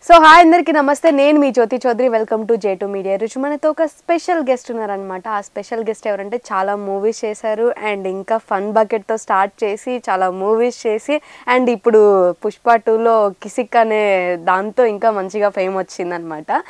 So hi అందరికీ నమస్తే, నేను మీ Jyothi Chowdary. Welcome to J2 media. రుచి మనతో ఒక స్పెషల్ గెస్ట్ ఉన్నారనమాట. ఆ స్పెషల్ గెస్ట్ ఎవరంటే చాలా మూవీస్ చేశారు అండ్ ఇంకా ఫన్ బకెట్తో స్టార్ట్ చేసి చాలా మూవీస్ చేసి అండ్ ఇప్పుడు పుష్ప 2లో కిసిక్ అనే దాంతో ఇంకా మంచిగా ఫేమ్ వచ్చిందనమాట.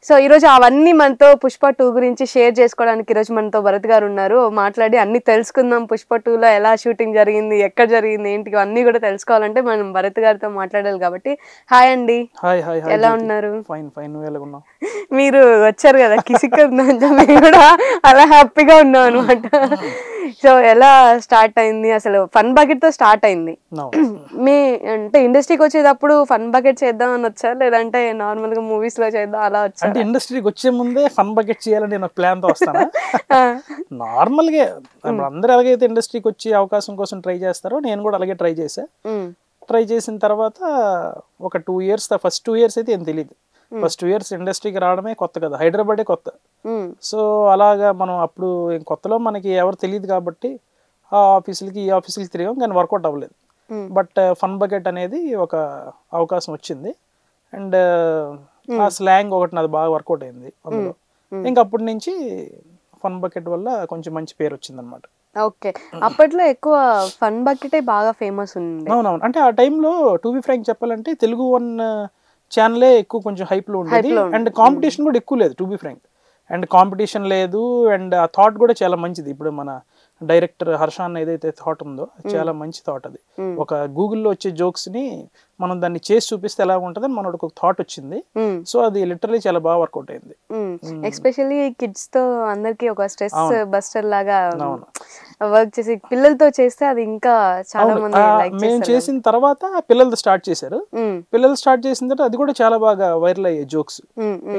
సో ఈరోజు అవన్నీ మనతో పుష్ప 2 గురించి షేర్ చేసుకోవడానికి ఈరోజు మనతో భరత్ గారు ఉన్నారు. మాట్లాడి అన్ని తెలుసుకుందాం. పుష్ప 2లో ఎలా షూటింగ్ జరిగింది, ఎక్కడ జరిగింది, ఏంటి అన్నీ కూడా తెలుసుకోవాలంటే మనం భరత్ గారితో మాట్లాడాలి కాబట్టి. హాయ్ అండి. Hi hi hi. ఎలా ఉన్నారు? Fine fine. నువ్వు ఎలా ఉన్నావు? మీరు వచ్చారు కదా కిసిక్ మేము కూడా అలా హ్యాపీగా ఉన్నాం అనమాట. సో ఎలా స్టార్ట్ అయింది? అసలు ఫన్ బకెట్ తో స్టార్ట్ అయింది. మీ అంటే ఇండస్ట్రీకి వచ్చేటప్పుడు ఫన్ బకెట్ చేద్దాం అని వచ్చారు, లేదంటే నార్మల్ గా మూవీస్ లో చేద్దాం అలా వచ్చారు? అంటే ఇండస్ట్రీకి వచ్చే ముందే ఫన్ బకెట్ చేయాలని నేను ప్లాన్ తో వస్తాను. నార్మల్ గా అందరూ ఎలాగైతే ఇండస్ట్రీకి వచ్చే అవకాశం కోసం ట్రై చేస్తారో నేను కూడా అలాగే ట్రై చేశా. ట్రై చేసిన తర్వాత ఒక 2 years, ఫస్ట్ 2 years అయితే ఏం తెలియదు. ఫస్ట్ 2 years ఇండస్ట్రీకి రావడమే కొత్త కదా, హైదరాబాదే కొత్త. సో అలాగా మనం అప్పుడు కొత్తలో మనకి ఎవరు తెలియదు కాబట్టి ఆ ఆఫీసులకి ఈ ఆఫీసులకి తిరిగాం, కానీ వర్కౌట్ అవ్వలేదు. బట్ ఫన్ బకెట్ అనేది ఒక అవకాశం వచ్చింది అండ్ ఆ స్లాంగ్ ఒకటి నాది బాగా వర్కౌట్ అయింది అందులో. ఇంకా అప్పటి నుంచి ఫన్ బకెట్ వల్ల కొంచెం మంచి పేరు వచ్చింది అనమాట. ఓకే, అప్పట్లో ఎక్కువ ఫన్ బకెటే బాగా ఫేమస్ ఉంది. అవునవును. అంటే ఆ టైంలో టు బి ఫ్రాంక్ చెప్పాలంటే తెలుగు 1 ఛానలే ఎక్కువ కొంచెం హైప్లో ఉండేది అండ్ కాంపిటీషన్ కూడా ఎక్కువ లేదు to be frank. And competition లేదు అండ్ ఆ థాట్ కూడా చాలా మంచిది. ఇప్పుడు మన డైరెక్టర్ హర్ష అన్న ఏదైతే థాట్ ఉందో చాలా మంచి థాట్ అది. ఒక గూగుల్లో వచ్చే జోక్స్ ని మనం దాన్ని చేసి చూపిస్తే ఎలా ఉంటుందని మనకు ఒక థాట్ వచ్చింది. సో అది లిటరలీ చాలా బాగా వర్కౌట్ అయింది. ఎస్పెషల్లీ కిడ్స్ తో అందరికి ఒక స్ట్రెస్ బస్టర్ లాగా వర్క్ చేసి పిల్లలతో చేస్తే అది ఇంకా చాలా మంది లైక్ చేస్తారు. మేము చేసిన తర్వాత పిల్లలతో స్టార్ట్ చేశారు. పిల్లలు స్టార్ట్ చేసిన తర్వాత అది కూడా చాలా బాగా వైరల్ అయ్యాయి జోక్స్.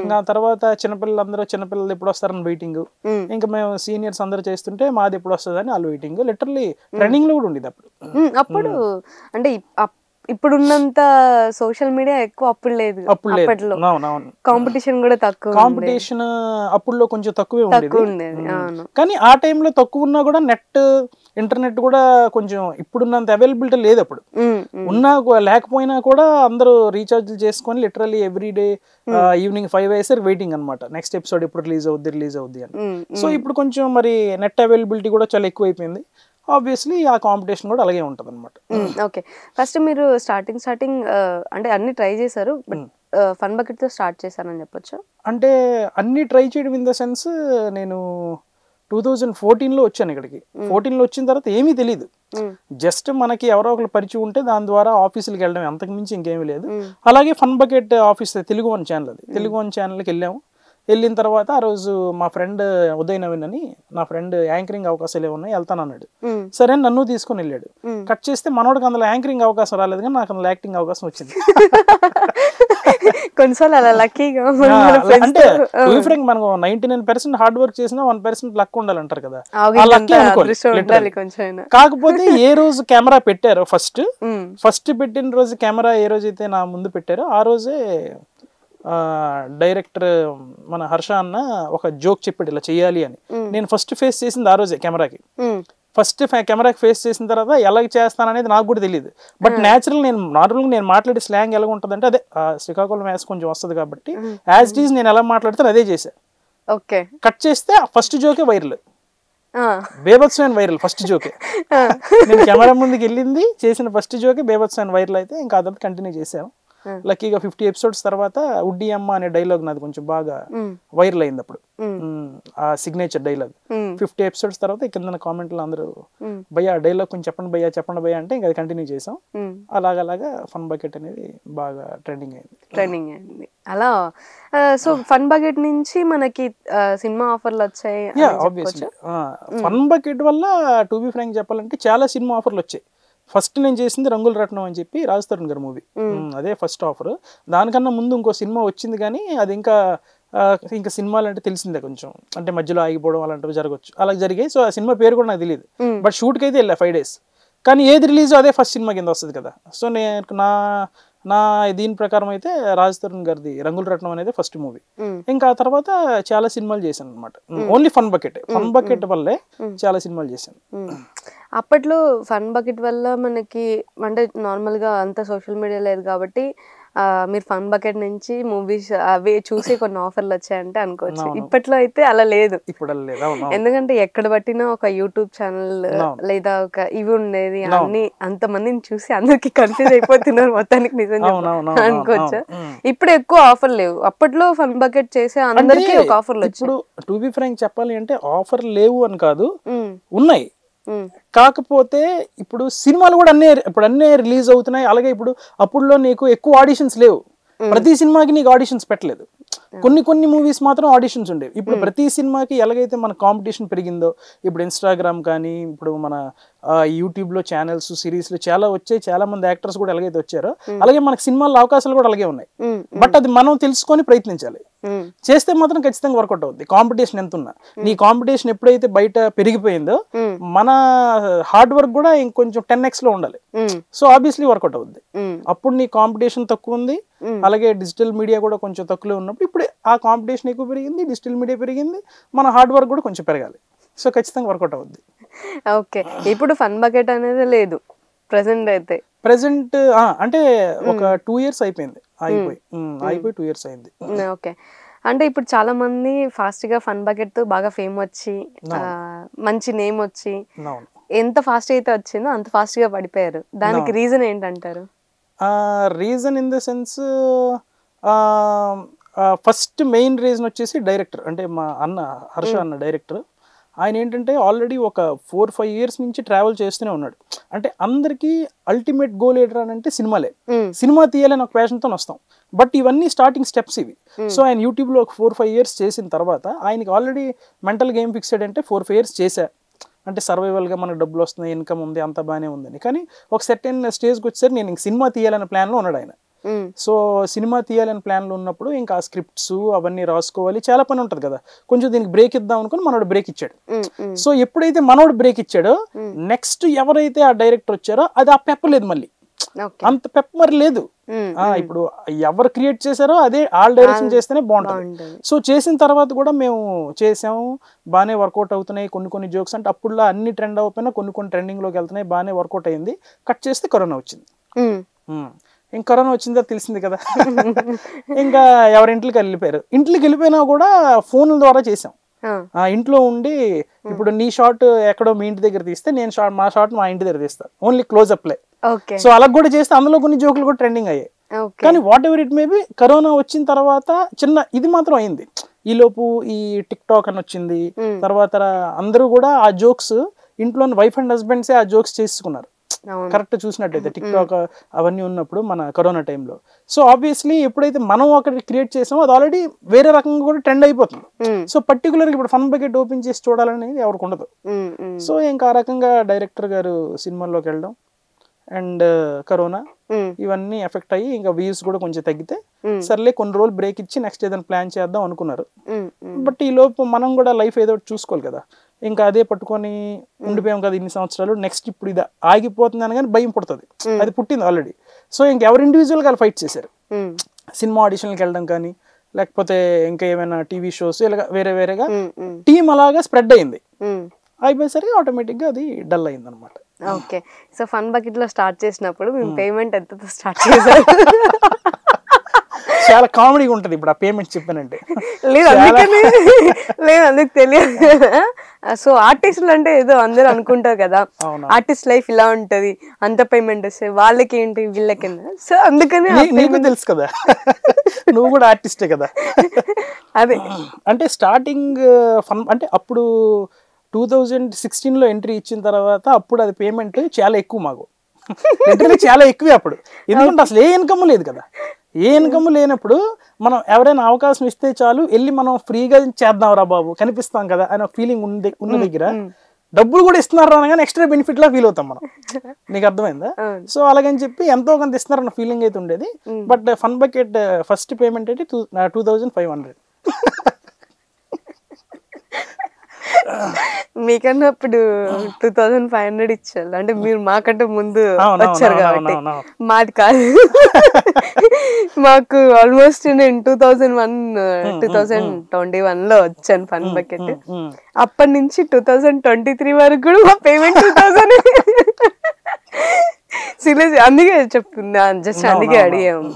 ఇంకా తర్వాత చిన్నపిల్లలు ఎప్పుడు వస్తారని వెయిటింగ్, ఇంకా మేము సీనియర్స్ అందరూ చేస్తుంటే మాది ఎప్పుడు వస్తుందని వాళ్ళు వెయిటింగ్. లిటరలీ రన్నింగ్ లో కూడా ఉండేది అప్పుడు. అంటే ఇప్పుడున్నంత సోషల్ మీడియా ఎక్కువ అప్పుడు లేదు. అప్పట్లో కాంపిటీషన్ కూడా తక్కువ. కాంపిటీషన్ అప్పుడులో కొంచెం తక్కువే ఉండేది. కానీ ఆ టైంలో తక్కువ ఉన్నా కూడా నెట్ ఇంటర్నెట్ కూడా కొంచెం ఇప్పుడున్నంత అవైలబిలిటీ లేదు. అప్పుడు ఉన్నా లేకపోయినా కూడా అందరూ రీఛార్జ్లు చేసుకొని లిటరలీ ఎవ్రీ డే ఈవినింగ్ 5 అయ్యేసరికి వెయిటింగ్ అనమాట, నెక్స్ట్ ఎపిసోడ్ ఎప్పుడు రిలీజ్ అవుద్ది అని. సో ఇప్పుడు కొంచెం మరి నెట్ అవైలబిలిటీ కూడా చాలా ఎక్కువ అయిపోయింది. ఆబ్వియస్లీ ఆ కాంపిటీషన్ కూడా అలాగే ఉంటుంది అనమాట. ఓకే, ఫస్ట్ మీరు స్టార్టింగ్ అంటే అన్ని ట్రై చేశారు, బట్ ఫన్ బకెట్ తో స్టార్ట్ చేశారని చెప్పొచ్చు. అంటే అన్ని ట్రై చేయడం ఇన్ ద సెన్స్, నేను 2014లో వచ్చాను ఇక్కడికి. 14లో వచ్చిన తర్వాత ఏమీ తెలియదు. జస్ట్ మనకి ఎవరో ఒకరు పరిచయం ఉంటే దాని ద్వారా ఆఫీసులకు వెళ్ళడం, అంతకు మించి ఇంకేమీ లేదు. అలాగే fun bucket office Telugu 1 channel, అది తెలుగు 1 ఛానల్కి వెళ్ళాము. వెళ్ళిన తర్వాత ఆ రోజు మా ఫ్రెండ్ ఉదయ్ నవీన్ అని, నా ఫ్రెండ్ యాంకరింగ్ అవకాశాలు ఏమున్నాయి వెళ్తాను అన్నాడు. సరే నన్ను తీసుకుని వెళ్ళాడు. కట్ చేస్తే మనోడికి అందులో యాంకరింగ్ అవకాశం రాలేదు, కానీ నాకు అందులో యాక్టింగ్ అవకాశం వచ్చింది. కొన్నిసార్లు అలా లక్కీగా అంటే మనకు 99% హార్డ్ వర్క్ చేసినా 1% లక్ ఉండాలంటారు కదా. కాకపోతే ఏ రోజు కెమెరా పెట్టారో ఫస్ట్ పెట్టిన రోజు కెమెరా ఏ రోజైతే నా ముందు పెట్టారో ఆ రోజే డైరెక్టర్ మన హర్ష అన్న ఒక జోక్ చెప్పాడు ఇలా చెయ్యాలి అని. నేను ఫస్ట్ ఫేస్ చేసింది ఆ రోజే కెమెరాకి. ఫస్ట్ కెమెరాకి ఫేస్ చేసిన తర్వాత ఎలా చేస్తాననేది నాకు కూడా తెలియదు. బట్ నార్మల్గా నేను మాట్లాడే స్లాంగ్ ఎలా ఉంటుంది అంటే అదే శ్రీకాకుళం యాస్ కొంచెం వస్తుంది కాబట్టి యాజ్ ఇట్ ఈజ్ నేను ఎలా మాట్లాడితే అదే చేశా. ఓకే, కట్ చేస్తే ఫస్ట్ జోకే వైరల్, బేభత్సమైన వైరల్ ఫస్ట్ జోకే. నేను కెమెరా ముందుకు వెళ్ళింది చేసిన ఫస్ట్ జోకే బేభత్సమైన వైరల్ అయితే ఇంకా అదంతా కంటిన్యూ చేసాము. లక్కీగా 50 ఎపిసోడ్స్ తర్వాత ఉడ్డి అమ్మ అనే డైలాగ్ నాది కొంచెం బాగా వైరల్ అయింది అప్పుడు, ఆ సిగ్నేచర్ డైలాగ్. 50 ఎపిసోడ్స్ తర్వాత కింద కామెంట్లు అందరూ భయ్యా డైలాగ్ కొంచెం చెప్పండి భయ్యా అంటే ఇంకా కంటిన్యూ చేసాం. అలాగలాగా ఫన్ బకెట్ అనేది బాగా ట్రెండింగ్ అయింది. అలా సో ఫన్ బకెట్ నుంచి మనకి సినిమా ఆఫర్లు వచ్చాయి. ఫన్ బకెట్ వల్ల టు బి ఫ్రాంక్ చెప్పాలంటే చాలా సినిమా ఆఫర్లు వచ్చాయి. ఫస్ట్ నేను చేసింది రంగుల రత్నం అని చెప్పి రాజ్ తరుణ్ గారి మూవీ, అదే ఫస్ట్ ఆఫర్. దానికన్నా ముందు ఇంకో సినిమా వచ్చింది కానీ అది ఇంకా సినిమాలు అంటే తెలిసిందే కొంచెం, అంటే మధ్యలో ఆగిపోవడం అలాంటివి జరగచ్చు, అలా జరిగాయి. సో ఆ సినిమా పేరు కూడా నాకు తెలియదు. బట్ షూట్కి అయితే వెళ్ళా 5 days. కానీ ఏది రిలీజ్ అదే ఫస్ట్ సినిమా కింద వస్తుంది కదా. సో నా దీని ప్రకారం అయితే రాజ్ తరుణ్ గారిది రంగుల రత్నం అనేది ఫస్ట్ మూవీ. ఇంకా ఆ తర్వాత చాలా సినిమాలు చేశాను అనమాట. ఓన్లీ ఫన్ బకెట్ వల్లే చాలా సినిమాలు చేశాను. అప్పట్లో ఫన్ బకెట్ వల్ల మనకి అంటే నార్మల్గా అంత సోషల్ మీడియా లేదు కాబట్టి మీరు ఫన్ బకెట్ నుంచి మూవీస్ అవి చూసి కొన్ని ఆఫర్లు వచ్చాయంటే అనుకోవచ్చు. ఇప్పట్లో అయితే అలా లేదు. ఇప్పుడు ఎందుకంటే ఎక్కడ పట్టినా ఒక యూట్యూబ్ ఛానల్ లేదా ఒక ఇవి ఉండేది, అన్ని అంతమందిని చూసి అందరికి కన్ఫ్యూజ్ అయిపోతున్నారు మొత్తానికి, నిజం అనుకోవచ్చు. ఇప్పుడు ఎక్కువ ఆఫర్ లేవు. అప్పట్లో ఫన్ బకెట్ చేసే అందరికీ ఒక ఆఫర్లు వచ్చాయి. ఇప్పుడు టు బి ఫ్రాంక్ చెప్పాలి అంటే ఆఫర్ లేవు అని కాదు, ఉన్నాయి. కాకపోతే ఇప్పుడు సినిమాలు కూడా అన్నీ రిలీజ్ అవుతున్నాయి. అలాగే ఇప్పుడు అప్పుడులో నీకు ఎక్కువ ఆడిషన్స్ లేవు, ప్రతి సినిమాకి నీకు ఆడిషన్స్ పెట్టలేదు. కొన్ని మూవీస్ మాత్రం ఆడిషన్స్ ఉండేవి. ఇప్పుడు ప్రతి సినిమాకి ఎలాగైతే మన కాంపిటీషన్ పెరిగిందో, ఇప్పుడు ఇన్స్టాగ్రామ్ కానీ ఇప్పుడు మన యూట్యూబ్ లో ఛానల్స్ సిరీస్లు చాలా వచ్చాయి, చాలా మంది యాక్టర్స్ కూడా ఎలాగైతే వచ్చారో అలాగే మనకి సినిమాల్లో అవకాశాలు కూడా అలాగే ఉన్నాయి. బట్ అది మనం తెలుసుకొని ప్రయత్నించాలి. చేస్తే మాత్రం ఖచ్చితంగా వర్కౌట్ అవుద్ది. కాంపిటీషన్ ఎంత ఉన్నా, నీ కాంపిటీషన్ ఎప్పుడైతే బయట పెరిగిపోయిందో మన హార్డ్ వర్క్ కూడా ఇంకొంచెం 10x లో ఉండాలి. సో ఆబ్వియస్లీ వర్కౌట్ అవుద్ది. అప్పుడు నీ కాంపిటీషన్ తక్కువ ఉంది, అలాగే డిజిటల్ మీడియా కూడా కొంచెం తక్కువ ఉన్నప్పుడు ఇప్పుడు ఆ కాంపిటీషన్ ఎక్కువ పెరిగింది, డిజిటల్ మీడియా పెరిగింది, మన హార్డ్ వర్క్ కూడా కొంచెం పెరగాలి. సో ఖచ్చితంగా వర్కౌట్ అవుద్ది. ఓకే, ఇప్పుడు ఫన్ బకెట్ అనేది లేదు ప్రెసెంట్ అంటే ఒక 2 years అయిపోయింది, అయిపోయి 2 years అయింది. ఓకే, అంటే ఇప్పుడు చాలా మంది ఫాస్ట్ గా ఫన్ బకెట్ తో బాగా ఫేమ్ వచ్చి మంచి నేమ్ వచ్చి ఎంత ఫాస్ట్ అయితే వచ్చిందో అంత ఫాస్ట్ గా పడిపోయారు. దానికి రీజన్ ఏంటంటారు? Reason in the sense first main reason వచ్చేసి డైరెక్టర్, అంటే మా అన్న హర్ష అన్న డైరెక్టర్. ఆయన ఏంటంటే ఆల్రెడీ ఒక 4-5 years నుంచి ట్రావెల్ చేస్తూనే ఉన్నాడు. అంటే అందరికీ అల్టిమేట్ గోల్ ఏంటంటే సినిమాలే, సినిమా తీయాలని ఒక ప్యాషన్తో వస్తాం. బట్ ఇవన్నీ స్టార్టింగ్ స్టెప్స్ ఇవి. సో ఆయన యూట్యూబ్లో ఒక 4-5 years చేసిన తర్వాత ఆయనకి ఆల్రెడీ మెంటల్ గేమ్ ఫిక్స్డ్ అంటే 4-5 years చేశా అంటే సర్వైవల్గా మనకు డబ్బులు వస్తున్నాయి, ఇన్కమ్ ఉంది, అంత బాగానే ఉందని. కానీ ఒక సెర్టైన్ స్టేజ్కి వచ్చేసరికి నేను ఇంక సినిమా తీయాలనే ప్లాన్లో ఉన్నాడు ఆయన. సో సినిమా తీయాలని ప్లాన్లో ఉన్నప్పుడు ఇంకా ఆ స్క్రిప్ట్స్ అవన్నీ రాసుకోవాలి, చాలా పని ఉంటుంది కదా. కొంచెం దీనికి బ్రేక్ ఇద్దాం అనుకుని మనోడు బ్రేక్ ఇచ్చాడు. సో ఎప్పుడైతే మనోడు బ్రేక్ ఇచ్చాడో నెక్స్ట్ ఎవరైతే ఆ డైరెక్టర్ వచ్చారో అది ఆ పెప్పలేదు, మళ్ళీ అంత పెప్ప మరి లేదు. ఇప్పుడు ఎవరు క్రియేట్ చేశారో అదే ఆల్ డైరెక్షన్ చేస్తేనే బాగుంటుంది. సో చేసిన తర్వాత కూడా మేము చేసాము, బాగానే వర్కౌట్ అవుతున్నాయి. కొన్ని జోక్స్ అంటే అప్పుడులా అన్ని ట్రెండ్ అవ్వకపోయినా కొన్ని ట్రెండింగ్ లోకి వెళ్తున్నాయి, బాగానే వర్కౌట్ అయింది. కట్ చేస్తే కరోనా వచ్చింది. ఇంక కరోనా వచ్చిందో తెలిసింది కదా, ఇంకా ఎవరింట్లోకి వెళ్ళిపోయారు. ఇంట్లోకి వెళ్ళిపోయినా కూడా ఫోన్ల ద్వారా చేసాం. ఇంట్లో ఉండి ఇప్పుడు నీ షాట్ ఎక్కడో మీ ఇంటి దగ్గర తీస్తే నేను మా షాట్ మా ఇంటి దగ్గర తీస్తాను, ఓన్లీ క్లోజ్ అప్ లే. సో అలా కూడా చేస్తే అందులో కొన్ని జోకులు కూడా ట్రెండింగ్ అయ్యాయి. కానీ what ever it maybe corona వచ్చిన తర్వాత చిన్న ఇది మాత్రం అయింది. ఈ లోపు ఈ టిక్ టాక్ అని వచ్చింది, తర్వాత అందరూ కూడా ఆ జోక్స్ ఇంట్లోని వైఫ్ అండ్ హస్బెండ్సే ఆ జోక్స్ చేసుకున్నారు. కరెక్ట్ చూసినట్టయితే టిక్ టాక్ అవన్నీ ఉన్నప్పుడు మన కరోనా టైంలో. సో ఆబ్వియస్లీ ఎప్పుడైతే మనం ఒకటి క్రియేట్ చేసామో అది ఆల్రెడీ వేరే రకంగా కూడా ట్రెండ్ అయిపోతుంది. సో పర్టికులర్గా ఇప్పుడు ఫన్ బకెట్ ఓపెన్ చేసి చూడాలనేది ఎవరికి ఉండదు. సో ఇంకా ఆ రకంగా డైరెక్టర్ గారు సినిమాల్లోకి వెళ్ళడం అండ్ కరోనా ఇవన్నీ ఎఫెక్ట్ అయ్యి ఇంకా వ్యూస్ కూడా కొంచెం తగ్గితే సర్లే కొన్ని రోజులు బ్రేక్ ఇచ్చి నెక్స్ట్ ఏదైనా ప్లాన్ చేద్దాం అనుకున్నారు. బట్ ఈ లోపు మనం కూడా లైఫ్ ఏదో చూసుకోవాలి కదా, ఇంకా అదే పట్టుకొని ఉండిపోయాం కదా ఇన్ని సంవత్సరాలు. నెక్స్ట్ ఇప్పుడు ఇది ఆగిపోతుంది అని కానీ భయం పుడుతుంది, అది పుట్టింది ఆల్రెడీ. సో ఇంకెవరు ఇండివిజువల్గా వాళ్ళు ఫైట్ చేశారు. సినిమా ఆడిషన్కి వెళ్ళడం కానీ లేకపోతే ఇంకా ఏమైనా టీవీ షోస్ ఇలా వేరేగా టీం అలాగా స్ప్రెడ్ అయింది. అయిపోయేసరికి ఆటోమేటిక్గా అది డల్ అయింది అనమాట. ఓకే, సో ఫన్ బకెట్ లో స్టార్ట్ చేసినప్పుడు మేము పేమెంట్ ఎంతతో స్టార్ట్ చేశారు? చాలా కామెడీగా ఉంటది ఇప్పుడు ఆ పేమెంట్ చెప్పానంటే. లేదు అందుకు తెలియదు. సో ఆర్టిస్టులు అంటే ఏదో అందరూ అనుకుంటారు కదా, ఆర్టిస్ట్ లైఫ్ ఇలా ఉంటది, అంత పేమెంట్ వస్తే వాళ్ళకి ఏంటి వీళ్ళకి. సో అందుకని నీకు తెలుసు కదా, నువ్వు కూడా ఆర్టిస్టే కదా. అదే అంటే స్టార్టింగ్ ఫన్ అంటే అప్పుడు 2016లో ఎంట్రీ ఇచ్చిన తర్వాత అప్పుడు అది పేమెంట్ చాలా ఎక్కువ, మాకు ఎంట్రీ చాలా ఎక్కువే అప్పుడు. ఎందుకంటే అసలు ఏ ఇన్కమ్ లేదు కదా. ఏ ఇన్కమ్ లేనప్పుడు మనం ఎవరైనా అవకాశం ఇస్తే చాలు వెళ్ళి మనం ఫ్రీగా చేద్దాం రా బాబు, కనిపిస్తాం కదా అనే ఫీలింగ్ ఉన్న దగ్గర డబ్బులు కూడా ఇస్తున్నారు అనగానే ఎక్స్ట్రా బెనిఫిట్ లా ఫీల్ అవుతాం మనం. నీకు అర్థమైందా? సో అలాగని చెప్పి ఎంతో కొంత ఇస్తున్నారు అన్న ఫీలింగ్ అయితే ఉండేది. But fun bucket first payment అయితే 2500. మీకన్నా అప్పుడు 2500 ఇచ్చారు, అంటే మీరు మాకంటే ముందు వచ్చారు కాబట్టి. మాది కాదు, మాకు ఆల్మోస్ట్ నేను 2021లో వచ్చాను ఫన్ బకెట్. అప్పటి నుంచి 2023 వరకు కూడా మా పేమెంట్ 2000. సీరియస్, అందుకే చెప్తున్నా, జస్ట్ అందుకే అడిగాము.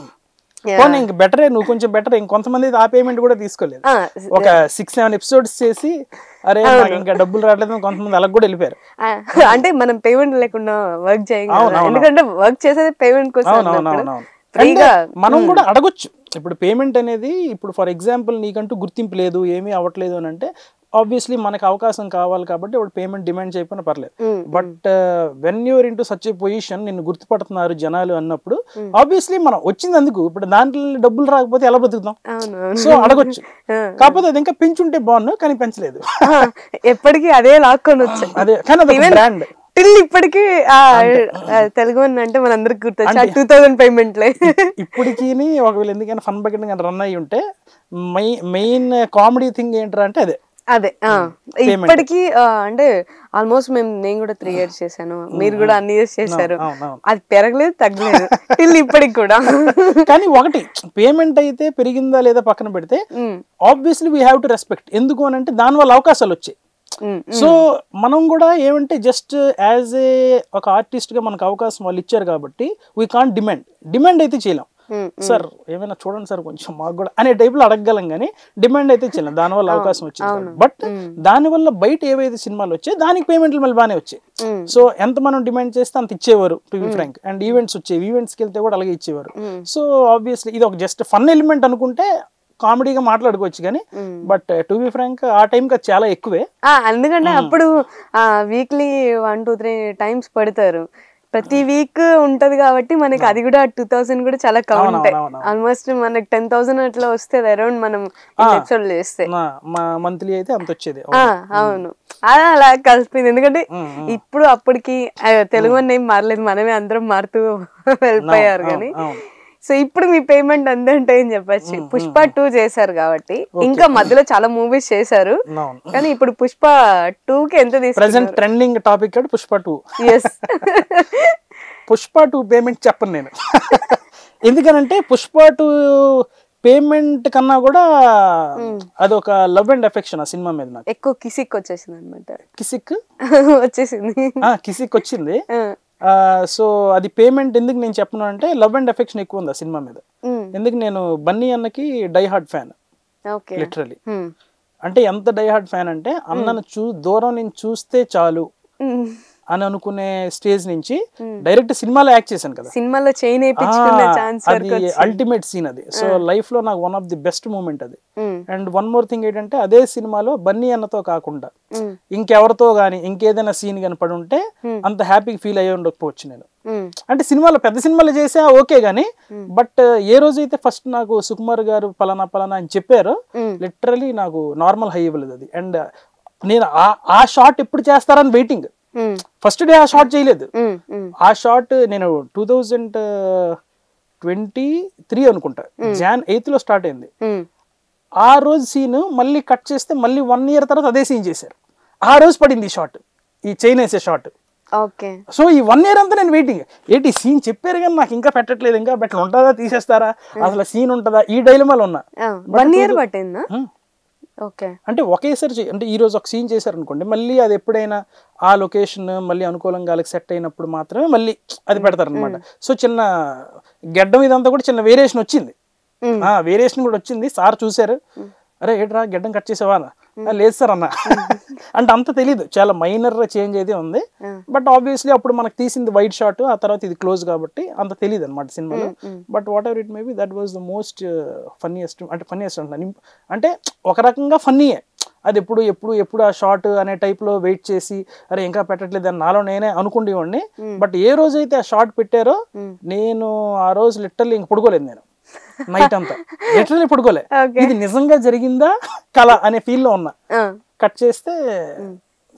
పోనీ ఇంక బెటరే, నువ్వు కొంచెం బెటర్. ఇంకొంతమంది ఆ పేమెంట్ కూడా తీసుకోలేదు. ఒక 6-7 ఎపిసోడ్స్ చేసి అరే నాకు ఇంకా డబ్బులు రావట్లేదు కొంతమంది అలా కూడా వెళ్ళిపోయారు. అంటే మనం పేమెంట్ లేకుండా వర్క్ చేయం, ఎందుకంటే వర్క్ చేసేది పేమెంట్ కోసం. మనం కూడా అడగొచ్చు. ఇప్పుడు పేమెంట్ అనేది ఇప్పుడు ఫర్ ఎగ్జాంపుల్ నీకంటూ గుర్తింపు లేదు, ఏమీ అవ్వట్లేదు అని అంటే ఆబ్వియస్లీ మనకు అవకాశం కావాలి కాబట్టి వాడు పేమెంట్ డిమాండ్ చేయకపోయినా పర్లేదు. But when you're in to such a position, నిన్ను గుర్తుపడుతున్నారు జనాలు అన్నప్పుడు ఆబ్వియస్లీ మనం వచ్చింది అందుకు. ఇప్పుడు దాంట్లో డబ్బులు రాకపోతే ఎలా బతుకుతాం? సో అడగొచ్చు. కాకపోతే అది ఇంకా పెంచుంటే బాగున్నా, కానీ పెంచలేదు. ఎప్పటికీ అదే లాక్కొని వచ్చాయి. అదే కానీ అది బ్రాండ్ టిల్ ఇప్పటికి తెలుగు అంటే మనందరికి గుర్తొచ్చు 2000 పేమెంట్లే ఇప్పటికీ. ఒకవేళ ఎందుకైనా ఫన్ బకెట్ రన్ అయ్యి ఉంటే మెయిన్ కామెడీ థింగ్ ఏంటంటే అదే అదే ఇప్పటికి అంటే ఆల్మోస్ట్ నేను కూడా 3 years చేశాను, మీరు కూడా అన్ని ఇయర్స్ చేశారు, అది పెరగలేదు తగ్గలేదు టిల్ ఇప్పటికి కూడా. కానీ ఒకటి పేమెంట్ అయితే పెరిగిందా లేదా పక్కన పెడితే obviously we have to respect. ఎందుకు అని అంటే దానివల్ల అవకాశాలు వచ్చాయి. సో మనం కూడా ఏమంటే జస్ట్ యాజ్ ఏ ఒక ఆర్టిస్ట్ గా మనకు అవకాశం వాళ్ళు ఇచ్చారు కాబట్టి వీ కాంట్ డిమాండ్ అయితే చేయలేం. సార్ ఏమైనా చూడండి సార్ కొంచెం మాకు కూడా అనే టైప్ లో అడగగలం, కానీ డిమాండ్ అయితే చేయలేం. దానివల్ల అవకాశం వచ్చింది. బట్ దానివల్ల బయట ఏవైతే సినిమాలు వచ్చాయి దానికి పేమెంట్లు మళ్ళీ బాగానే వచ్చాయి. సో ఎంత మనం డిమాండ్ చేస్తే అంత ఇచ్చేవారు to be frank. And events వచ్చేవి, ఈవెంట్స్కి వెళ్తే కూడా అలాగే ఇచ్చేవారు. సో ఆబ్వియస్లీ ఇది ఒక జస్ట్ ఫన్ ఎలిమెంట్ అనుకుంటే కామెడీగా మాట్లాడుకోవచ్చు, కానీ బట్ టు బి ఫ్రాంక్ ఆ టైంకి అది చాలా ఎక్కువే. ఎందుకంటే అప్పుడు వీక్లీ 1-2-3 times పెడతారు, ప్రతి వీక్ ఉంటది కాబట్టి మనకి అది కూడా 2000 కూడా చాలా కౌంట్ ఉంటాయి. ఆల్మోస్ట్ మనకి 10,000 అట్లా వస్తుంది అరౌండ్ మనం ఎపిసోడ్ చేస్తే. మంత్లీ అయితే అంత వచ్చేది. అవును, అలా కలిసిపోయింది. ఎందుకంటే ఇప్పుడు అప్పటికి తెలుగు ఏం మారలేదు, మనమే అందరం మారుతూ వెళ్ళిపోయారు. కానీ సో ఇప్పుడు మీ పేమెంట్ అందంటే ఏం చెప్పచ్చు, పుష్ప 2 చేశారు కాబట్టి, ఇంకా మధ్యలో చాలా మూవీస్ చేశారు, కానీ ఇప్పుడు పుష్ప 2 కి ఎంత present trending topic Pushpa 2. Pushpa 2 payment చెప్పను నేను. ఎందుకనంటే పుష్ప 2 పేమెంట్ కన్నా కూడా అదొక లవ్ అండ్ అఫెక్షన్ ఆ సినిమా మీద నాకు ఎక్కువ కిసిక్ వచ్చేసింది అనమాట. కిసిక్ వచ్చింది. సో అది పేమెంట్ ఎందుకు నేను చెప్పను అంటే లవ్ అండ్ అఫెక్షన్ ఎక్కువ ఉంది ఆ సినిమా మీద. ఎందుకు నేను బన్నీ అన్నకి డై హార్డ్ ఫ్యాన్ లిటరలీ. అంటే ఎంత డై హార్డ్ ఫ్యాన్ అంటే అన్నను దూరం నుంచి చూస్తే చాలు అని అనుకునే స్టేజ్ నుంచి డైరెక్ట్ సినిమాలో యాక్ట్ చేశాను కదా, సినిమాలో అది అల్టిమేట్ సీన్ అది. సో లైఫ్ లో నాకు one of the best moment అది. అండ్ వన్ మోర్ థింగ్ ఏంటంటే అదే సినిమాలో బన్నీ అన్నతో కాకుండా ఇంకెవరితో గానీ ఇంకేదైనా సీన్ కనపడి ఉంటే అంత హ్యాపీగా ఫీల్ అయ్యి ఉండకపోవచ్చు నేను. అంటే సినిమాలో పెద్ద సినిమాలు చేసా ఓకే గానీ, బట్ ఏ రోజైతే ఫస్ట్ నాకు సుకుమార్ గారు పలానా పలానా అని చెప్పారో లిటరలీ నాకు నార్మల్ హై ఇవ్వలేదు అది. అండ్ నేను ఆ షాట్ ఎప్పుడు చేస్తారని వెయిటింగ్. ఫస్ట్ డే ఆ షాట్ చేయలేదు. ఆ షాట్ నేను 2023 అనుకుంటా Jan 8th లో స్టార్ట్ అయింది. ఆ రోజు సీన్ మళ్ళీ కట్ చేస్తే మళ్ళీ 1 year తర్వాత అదే సీన్ చేశారు. ఆ రోజు పడింది ఈ షాట్, ఈ చైన్ వేసే షాట్. సో ఈ 1 year అంతా నేను వెయిటింగ్, ఏంటి సీన్ చెప్పారు కానీ నాకు ఇంకా పెట్టట్లేదు, ఇంకా బెటర్ ఉంటుందా తీసేస్తారా, అసలు సీన్ ఉంటుందా, ఈ డైలమాలో ఉన్నా. 1 year పట్టిందా? అంటే ఒకేసారి అంటే ఈ రోజు ఒక సీన్ చేశారు అనుకోండి, మళ్ళీ అది ఎప్పుడైనా ఆ లొకేషన్ మళ్ళీ అనుకూలంగా వాళ్ళకి సెట్ అయినప్పుడు మాత్రమే మళ్ళీ అది పెడతారు అనమాట. సో చిన్న గెడ్డం ఇదంతా కూడా చిన్న వేరియేషన్ వచ్చింది. వేరియేషన్ కూడా వచ్చింది. సార్ చూసారు, అరే ఏట్రా గెడ్డం కట్ చేసావా? లేదు సార్ అన్న. అంటే అంత తెలీదు, చాలా మైనర్ చేంజ్ అయితే ఉంది. బట్ ఆబ్వియస్లీ అప్పుడు మనకు తీసింది వైట్ షాట్, ఆ తర్వాత ఇది క్లోజ్ కాబట్టి అంత తెలియదు అనమాట సినిమాలో. But what ever it may be that was the most funniest. అంటే ఫన్నీయెస్ట్ అంటున్నాను అంటే ఒక రకంగా ఫన్నీయే అది. ఎప్పుడు ఆ షార్ట్ అనే టైప్ లో వెయిట్ చేసి అరే ఇంకా పెట్టట్లేదు అని నాలో నేనే అనుకుండేవాడిని. బట్ ఏ రోజైతే ఆ షార్ట్ పెట్టారో నేను ఆ రోజు లిటరల్లీ ఇంక పడుకోలేదు. నేను నైట్ అంతా లిటరల్లీ పడుకోలే, ఇది నిజంగా జరిగిందా కళ అనే ఫీల్ లో ఉన్నా. కట్ చేస్తే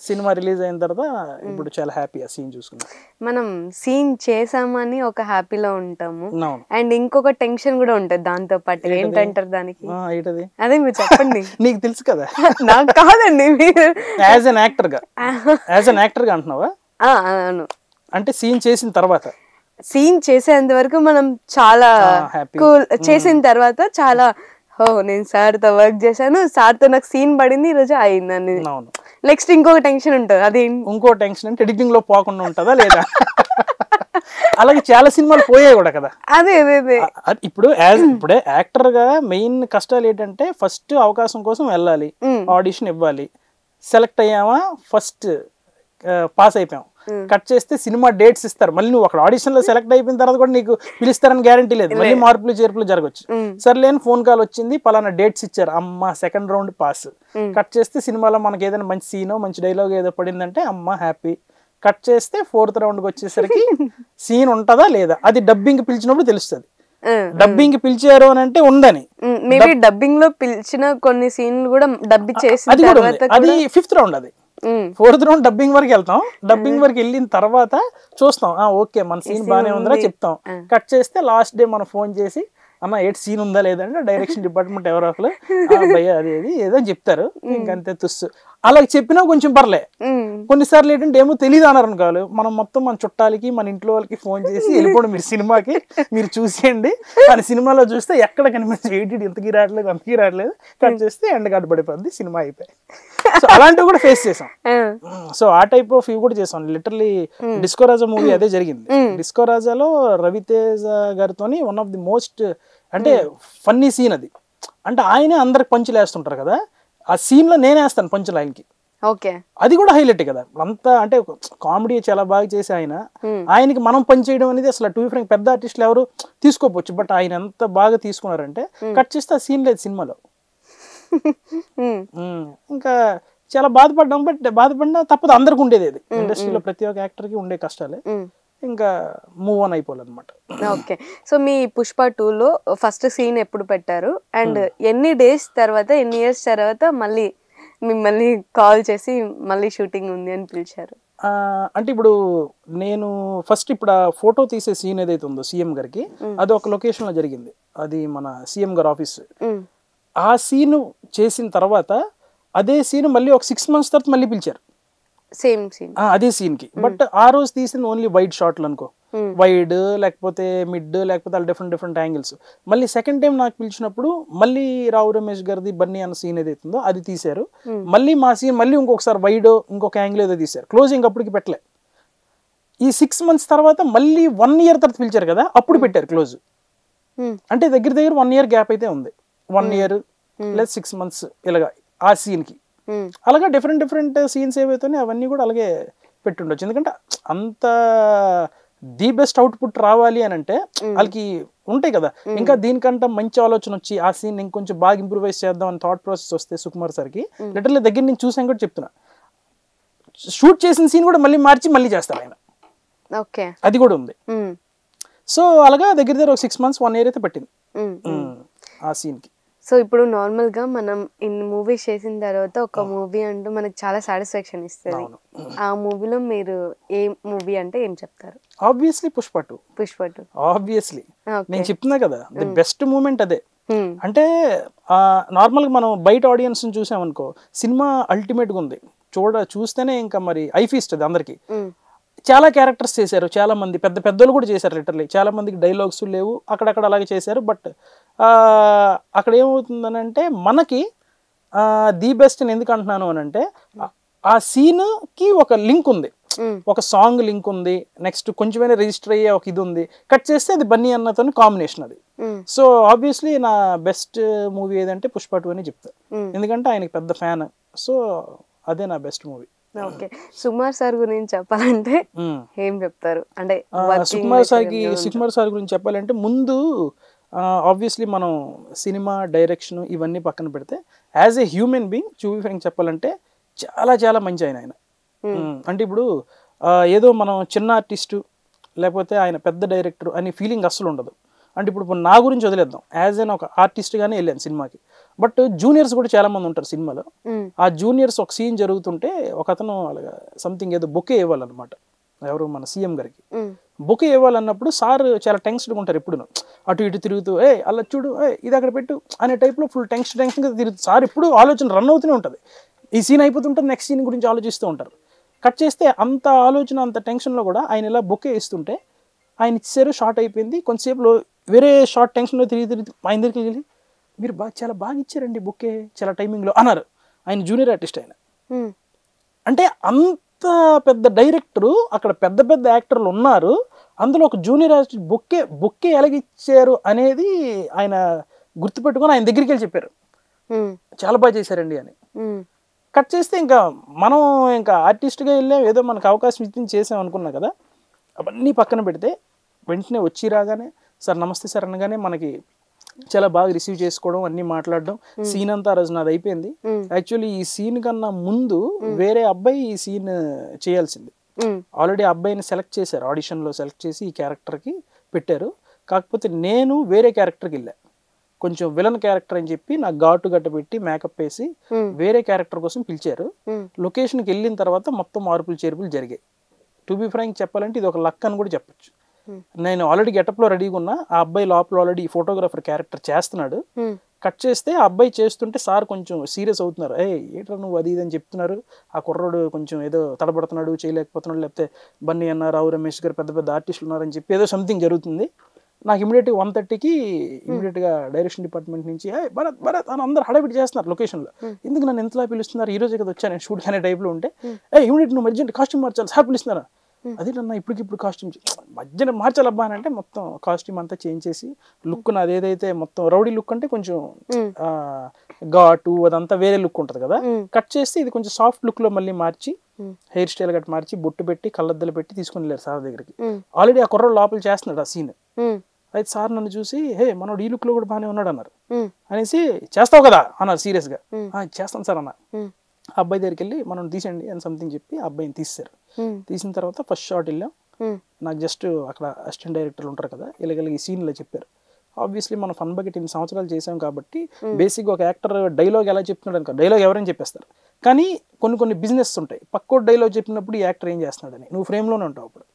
సినిమా రిలీజ్ అయిన తర్వాత ఇప్పుడు చాలా హ్యాపీ ఆ సీన్ చూసుకున్నా. మనం సీన్ చేసామని ఒక హ్యాపీలో ఉంటాము, అండ్ ఇంకొక టెన్షన్ కూడా ఉంటది దాంతో పాటు. ఏంటంటారు దానికి? అదే మీరు చెప్పండి. నీకు తెలుసు కదా. నాకు కాదండి, మీరు యాజ్ అన్ యాక్టర్ గా అంటున్నావా? అవును. అంటే సీన్ చేసిన తర్వాత, సీన్ చేసేంత వరకు మనం చాలా కూల్, చేసిన తర్వాత చాలా నేను సార్తో వర్క్ చేశాను, సార్తో నాకు సీన్ పడింది, ఈ రోజు అయిందని. నెక్స్ట్ ఇంకొక టెన్షన్ ఉంటుంది. అది ఇంకో టెన్షన్ అంటే ఎడిటింగ్ లో పోకుండా ఉంటుందా లేదా? అలాగే చాలా సినిమాలు పోయాయి కూడా కదా. అదే అదే అదే ఇప్పుడు ఇప్పుడే యాక్టర్ గా మెయిన్ కష్టాలు ఏంటంటే ఫస్ట్ అవకాశం కోసం వెళ్ళాలి, ఆడిషన్ ఇవ్వాలి, సెలెక్ట్ అయ్యామా ఫస్ట్ పాస్ అయిపోయాం, కట్ చేస్తే సినిమా డేట్స్ ఇస్తారు, మళ్ళీ నువ్వు అక్కడ ఆడిషన్ లో సెలెక్ట్ అయిపోయిన తర్వాత కూడా నీకు పిలుస్తారని గ్యారంటీ లేదు, మళ్ళీ మార్పులు చేర్పులు జరగచ్చు. సర్లేని ఫోన్ కాల్ వచ్చింది, పలానా డేట్స్ ఇచ్చారు, అమ్మ సెకండ్ రౌండ్ పాస్. కట్ చేస్తే సినిమాలో మనకి ఏదైనా మంచి సీనో మంచి డైలాగ్ ఏదో పడిందంటే అమ్మ హ్యాపీ. కట్ చేస్తే ఫోర్త్ రౌండ్ కి వచ్చేసరికి సీన్ ఉంటుందా లేదా, అది డబ్బింగ్ పిలిచినప్పుడు తెలుస్తుంది. డబ్బింగ్ పిలిచారు అని అంటే ఉందని, మేబీ డబ్బింగ్ లో పిలిచిన కొన్ని సీన్లు కూడా డబ్బి చేసిన తర్వాత అది ఫిఫ్త్ రౌండ్, అది ఫోర్త్ రౌండ్ డబ్బింగ్ వరకు వెళ్తాం. డబ్బింగ్ వరకు వెళ్ళిన తర్వాత చూస్తాం ఓకే మన సీన్ బాగానే ఉందా చెప్తాం. కట్ చేస్తే లాస్ట్ డే మనం ఫోన్ చేసి అన్న ఏట్ సీన్ ఉందా లేదంటే డైరెక్షన్ డిపార్ట్మెంట్ ఎవరో ఒకరు భయ్య అది ఏదో చెప్తారు, ఇంకంతే తుస్సు. అలా చెప్పినా కొంచెం పర్లే. కొన్నిసార్లు ఏంటంటే ఏమో తెలియదు అన్నారు అనుకోవాలి, మనం మొత్తం మన చుట్టాలకి మన ఇంట్లో వాళ్ళకి ఫోన్ చేసి వెళ్ళిపోండి మీరు సినిమాకి, మీరు చూసేయండి అని. సినిమాలో చూస్తే ఎక్కడ కనిపించి ఎయిటీ ఇంతకీ రావట్లేదు అంతకీ రావట్లేదు, కట్ చేస్తే ఎండ గడ్డ పడిపోద్ది, సినిమా అయిపోయి. సో అలాంటివి కూడా ఫేస్ చేసాం. సో ఆ టైప్ ఆఫ్ ఇవి కూడా చేసాం. లిటరలీ డిస్కో రాజా మూవీ అదే జరిగింది. డిస్కో రాజాలో రవితేజ గారితోని వన్ ఆఫ్ ది మోస్ట్ అంటే ఫన్నీ సీన్ అది. అంటే ఆయనే అందరికి పంచులు వేస్తుంటారు కదా, ఆ సీన్ లో నేనే వేస్తాను పంచులు ఆయనకి. ఓకే, అది కూడా హైలైట్ కదా. అంతా అంటే కామెడీ చాలా బాగా చేసి ఆయనకి మనం పని చేయడం అనేది అసలు టూ ఫ్రెండ్ పెద్ద ఆర్టిస్టులు ఎవరు తీసుకోవచ్చు, బట్ ఆయన ఎంత బాగా తీసుకున్నారంటే కట్ చేస్తే ఆ సీన్ లేదు సినిమాలో. ఇంకా చాలా బాధపడ్డాం, బట్ బాధపడినా తప్పదు, అందరికి ఉండేది అది. ఇండస్ట్రీలో ప్రతి ఒక్క యాక్టర్ కి ఉండే కష్టాలే. ఇంకా మూవ్ ఆన్ అయిపోవాలన్నమాట. ఓకే, సో మీ పుష్ప 2లో ఫస్ట్ సీన్ ఎప్పుడు పెట్టారు అండ్ ఎన్ని డేస్ తర్వాత ఎన్ని ఇయర్స్ తర్వాత మళ్ళీ మిమ్మల్ని కాల్ చేసి మళ్ళీ షూటింగ్ ఉంది అని పిలిచారు? అంటే ఇప్పుడు నేను ఫస్ట్ ఇప్పుడు ఆ ఫోటో తీసే సీన్ ఏదైతే ఉందో సీఎం గారికి, అది ఒక లొకేషన్ లో జరిగింది, అది మన సీఎం గారి ఆఫీస్. ఆ సీన్ చేసిన తర్వాత అదే సీన్ మళ్ళీ ఒక 6 months తర్వాత మళ్ళీ పిలిచారు, సేమ్ సీన్ అదే సీన్ కి. బట్ ఆ రోజు తీసింది ఓన్లీ వైడ్ షాట్లు అనుకో, వైడ్ లేకపోతే మిడ్ లేకపోతే అలా డిఫరెంట్ యాంగిల్స్. మళ్ళీ సెకండ్ టైం నాకు పిలిచినప్పుడు మళ్ళీ రావు రమేష్ గారిది బన్నీ అన్న సీన్ ఏదైతుందో అది తీశారు. మళ్ళీ మా సీన్ మళ్ళీ ఇంకొకసారి వైడ్ ఇంకొక యాంగిల్ ఏదో తీశారు, క్లోజింగ్ అప్పటికి పెట్టలే. ఈ 6 months తర్వాత మళ్ళీ 1 year తర్వాత పిలిచారు కదా, అప్పుడు పెట్టారు క్లోజ్. అంటే దగ్గర 1 year గ్యాప్ అయితే ఉంది, 1 year ప్లస్ 6 months ఇలాగా ఆ సీన్ కి. అలాగా డిఫరెంట్ సీన్స్ ఏవైతే అవన్నీ కూడా అలాగే పెట్టుండొచ్చు. ఎందుకంటే అంత ది బెస్ట్ అవుట్పుట్ రావాలి అని అంటే వాళ్ళకి ఉంటాయి కదా, ఇంకా దీనికంటే మంచి ఆలోచన వచ్చి ఆ సీన్ ఇంకొంచెం బాగా ఇంప్రూవైజ్ చేద్దాం అని థాట్ ప్రాసెస్ వస్తే సుకుమార్ సార్కి లిటరల్లీ దగ్గర నుంచి చూసాను కూడా చెప్తున్నా, షూట్ చేసిన సీన్ కూడా మళ్ళీ మార్చి మళ్ళీ చేస్తారు ఆయన. ఓకే, అది కూడా ఉంది. సో అలాగా దగ్గర ఒక 6 months 1 year అయితే పట్టింది ఆ సీన్ కి. సో ఇప్పుడు నార్మల్ గా మనం ఇన్ని మూవీస్ చేసిన తర్వాత ఒక మూవీ అంటూ మనకు చాలా సాటిస్ఫాక్షన్ ఇస్తుంది. ఆ మూవీలో మీరు ఏ మూవీ అంటే ఏం చెప్తారు? ఆబ్వియస్లీ పుష్ప 2. ఆబ్వియస్లీ నేను చెప్తున్నా కదా, ది బెస్ట్ మూమెంట్ అదే. అంటే నార్మల్ గా మనం బయట ఆడియన్స్ చూసామనుకో, సినిమా అల్టిమేట్ గా ఉంది, చూస్తేనే ఇంకా మరి ఐ ఫీస్ట్ అది అందరికి. చాలా క్యారెక్టర్స్ చేశారు, చాలా మంది పెద్దోళ్ళు కూడా చేశారు. లిటరలీ చాలా మందికి డైలాగ్స్ లేవు, అక్కడక్కడ అలాగే చేశారు. బట్ అక్కడ ఏమవుతుందని అంటే మనకి ది బెస్ట్ అని ఎందుకు అంటున్నాను అని అంటే, ఆ సీన్ కి ఒక లింక్ ఉంది, ఒక సాంగ్ లింక్ ఉంది, నెక్స్ట్ కొంచెమైనా రిజిస్టర్ అయ్యే ఒక ఇది ఉంది. కట్ చేస్తే అది బన్నీ అన్నతో కాంబినేషన్ అది. సో ఆబ్వియస్లీ నా బెస్ట్ మూవీ ఏదంటే పుష్ప 2 అని చెప్తాను, ఎందుకంటే ఆయనకి పెద్ద ఫ్యాన్. సో అదే నా best movie. Okay, Sukumar sir గురించి చెప్పాలంటే ఏం చెప్తారు? అంటే సుకుమార్ సార్ గురించి చెప్పాలంటే ముందు ఆబ్వియస్లీ మనం సినిమా డైరెక్షన్ ఇవన్నీ పక్కన పెడితే యాజ్ ఏ హ్యూమన్ బీయింగ్ చెప్పాలంటే చాలా మంచి ఆయన. అంటే ఇప్పుడు ఏదో మనం చిన్న ఆర్టిస్టు లేకపోతే ఆయన పెద్ద డైరెక్టర్ అనే ఫీలింగ్ అస్సలు ఉండదు. అంటే ఇప్పుడు నా గురించి వదిలేద్దాం, యాజ్ ఎన్ ఒక ఆర్టిస్ట్గానే వెళ్ళాను సినిమాకి. బట్ జూనియర్స్ కూడా చాలా మంది ఉంటారు సినిమాలో. ఆ జూనియర్స్ ఒక సీన్ జరుగుతుంటే ఒక అతను అలాగా సంథింగ్ ఏదో బొకే ఇవ్వాలన్నమాట, ఎవరు మన సీఎం గారికి బొకే ఇవ్వాలన్నప్పుడు సార్ చాలా టెన్షన్గా ఉంటారు, ఎప్పుడు అటు ఇటు తిరుగుతూ అలా చూడు ఇది అక్కడ పెట్టు అనే టైప్లో ఫుల్ టెన్షన్గా తిరుగుతుంది. సార్ ఇప్పుడు ఆలోచన రన్ అవుతూనే ఉంటుంది, ఈ సీన్ అయిపోతుంటుంది, నెక్స్ట్ సీన్ గురించి ఆలోచిస్తూ ఉంటారు. కట్ చేస్తే అంత ఆలోచన అంత టెన్షన్లో కూడా ఆయన ఇలా బొకే ఇస్తుంటే ఆయన ఇచ్చారు, షార్ట్ అయిపోయింది. కొంతసేపులో వేరే షార్ట్ టెన్షన్లో తిరిగి ఆయన దగ్గరికి వెళ్ళి మీరు చాలా బాగా ఇచ్చారండి బొకే చాలా టైమింగ్లో అన్నారు. ఆయన జూనియర్ ఆర్టిస్ట్ ఆయన. అంటే అంత అంత పెద్ద డైరెక్టరు, అక్కడ పెద్ద పెద్ద యాక్టర్లు ఉన్నారు, అందులో ఒక జూనియర్ ఆర్టిస్ట్ బొక్కే ఎలాగిచ్చారు అనేది ఆయన గుర్తుపెట్టుకొని ఆయన దగ్గరికి వెళ్ళి చెప్పారు, చాలా బాగా చేశారండి అని. కట్ చేస్తే ఇంకా మనం ఇంకా ఆర్టిస్ట్గా వెళ్ళాం, ఏదో మనకు అవకాశం ఇచ్చింది చేసాం అనుకున్నా కదా. అవన్నీ పక్కన పెడితే వెంటనే వచ్చి రాగానే సార్ నమస్తే సార్ అనగానే మనకి చాలా బాగా రిసీవ్ చేసుకోవడం, అన్నీ మాట్లాడడం. సీన్ అంతా ఆ రోజు నాది అయిపోయింది. యాక్చువల్లీ ఈ సీన్ కన్నా ముందు వేరే అబ్బాయి ఈ సీన్ చేయాల్సింది. ఆల్రెడీ ఆ అబ్బాయిని సెలెక్ట్ చేశారు, ఆడిషన్లో సెలెక్ట్ చేసి ఈ క్యారెక్టర్కి పెట్టారు. కాకపోతే నేను వేరే క్యారెక్టర్కి వెళ్ళా, కొంచెం విలన్ క్యారెక్టర్ అని చెప్పి నాకు ఘాటు గట్ట పెట్టి మేకప్ వేసి వేరే క్యారెక్టర్ కోసం పిలిచారు. లొకేషన్కి వెళ్ళిన తర్వాత మొత్తం మార్పులు చేర్పులు జరిగాయి. టు బి ఫ్రాంక్ చెప్పాలంటే ఇది ఒక లక్ అని కూడా చెప్పొచ్చు. నేను ఆల్రెడీ గెటప్లో రెడీగా ఉన్నా, ఆ అబ్బాయి లోపల ఆల్రెడీ ఫోటోగ్రాఫర్ క్యారెక్టర్ చేస్తున్నాడు. కట్ చేస్తే ఆ అబ్బాయి చేస్తుంటే సార్ కొంచెం సీరియస్ అవుతున్నారు, ఏంట్రా నువ్వు అది ఇది అని చెప్తున్నారు, ఆ కుర్రోడు కొంచెం ఏదో తడబడుతున్నాడు, చేయలేకపోతున్నాడు, లేకపోతే బన్నీ అన్న, రావు రమేష్ గారు పెద్ద పెద్ద ఆర్టిస్టులు ఉన్నారని చెప్పి ఏదో సంథింగ్ జరుగుతుంది. నాకు ఇమీడియట్గా 1:30కి ఇమీడియట్గా డైరెక్షన్ డిపార్ట్మెంట్ నుంచి భరత్ భరత్ అని అందరు హడావిడి చేస్తున్నారు లొకేషన్లో. ఎందుకు నన్ను ఎంతలా పిలుస్తున్నారు, ఈ రోజే కదా వచ్చాను నేను షూట్ అనే టైప్లో ఉంటే, ఇమీడియట్ నువ్వు అర్జెంట్ కాస్ట్యూమ్ మార్చాలి సార్ పిలుస్తున్నారా, అది నన్ను ఇప్పటికిప్పుడు కాస్ట్యూమ్ మధ్యన మార్చాలబ్బా అని అంటే మొత్తం కాస్ట్యూమ్ అంతా చేంజ్ చేసి లుక్ నాది ఏదైతే మొత్తం రౌడీ లుక్ అంటే కొంచెం ఘాటు అదంతా వేరే లుక్ ఉంటుంది కదా, కట్ చేస్తే ఇది కొంచెం సాఫ్ట్ లుక్ లో మళ్ళీ మార్చి హెయిర్ స్టైల్ గట్టి మార్చి బొట్టు పెట్టి కళ్ళద్దలు పెట్టి తీసుకుని వెళ్ళారు సార్ దగ్గరికి. ఆల్రెడీ ఆ కుర్ర లోపల చేస్తున్నాడు ఆ సీన్. అయితే సార్ నన్ను చూసి మనోడు ఈ లుక్ లో కూడా బాగానే ఉన్నాడు అన్నారు. అనేసి చేస్తావు కదా అన్నారు సీరియస్ గా. చేస్తాను సార్ అన్న. ఆ అబ్బాయి దగ్గరికి వెళ్ళి మనం తీసండి అని సంథింగ్ చెప్పి ఆ అబ్బాయిని తీసారు. తీసిన తర్వాత ఫస్ట్ షాట్ వెళ్ళాం. నాకు జస్ట్ అక్కడ అసిస్టెంట్ డైరెక్టర్లు ఉంటారు కదా, ఇలాగ ఈ సీన్లో చెప్పారు. ఆబ్వియస్లీ మనం ఫన్ బకెట్ ఇన్ని సంవత్సరాలు చేసాం కాబట్టి బేసిక్గా ఒక యాక్టర్ డైలాగ్ ఎలా చెప్తున్నాడు అనుకో, డైలాగ్ ఎవరైనా చెప్పేస్తారు. కానీ కొన్ని బిజినెస్ ఉంటాయి, పక్కోటి డైలాగ్ చెప్పినప్పుడు ఈ యాక్టర్ ఏం చేస్తున్నాడని నువ్వు ఫ్రేమ్లోనే ఉంటావు. అప్పుడు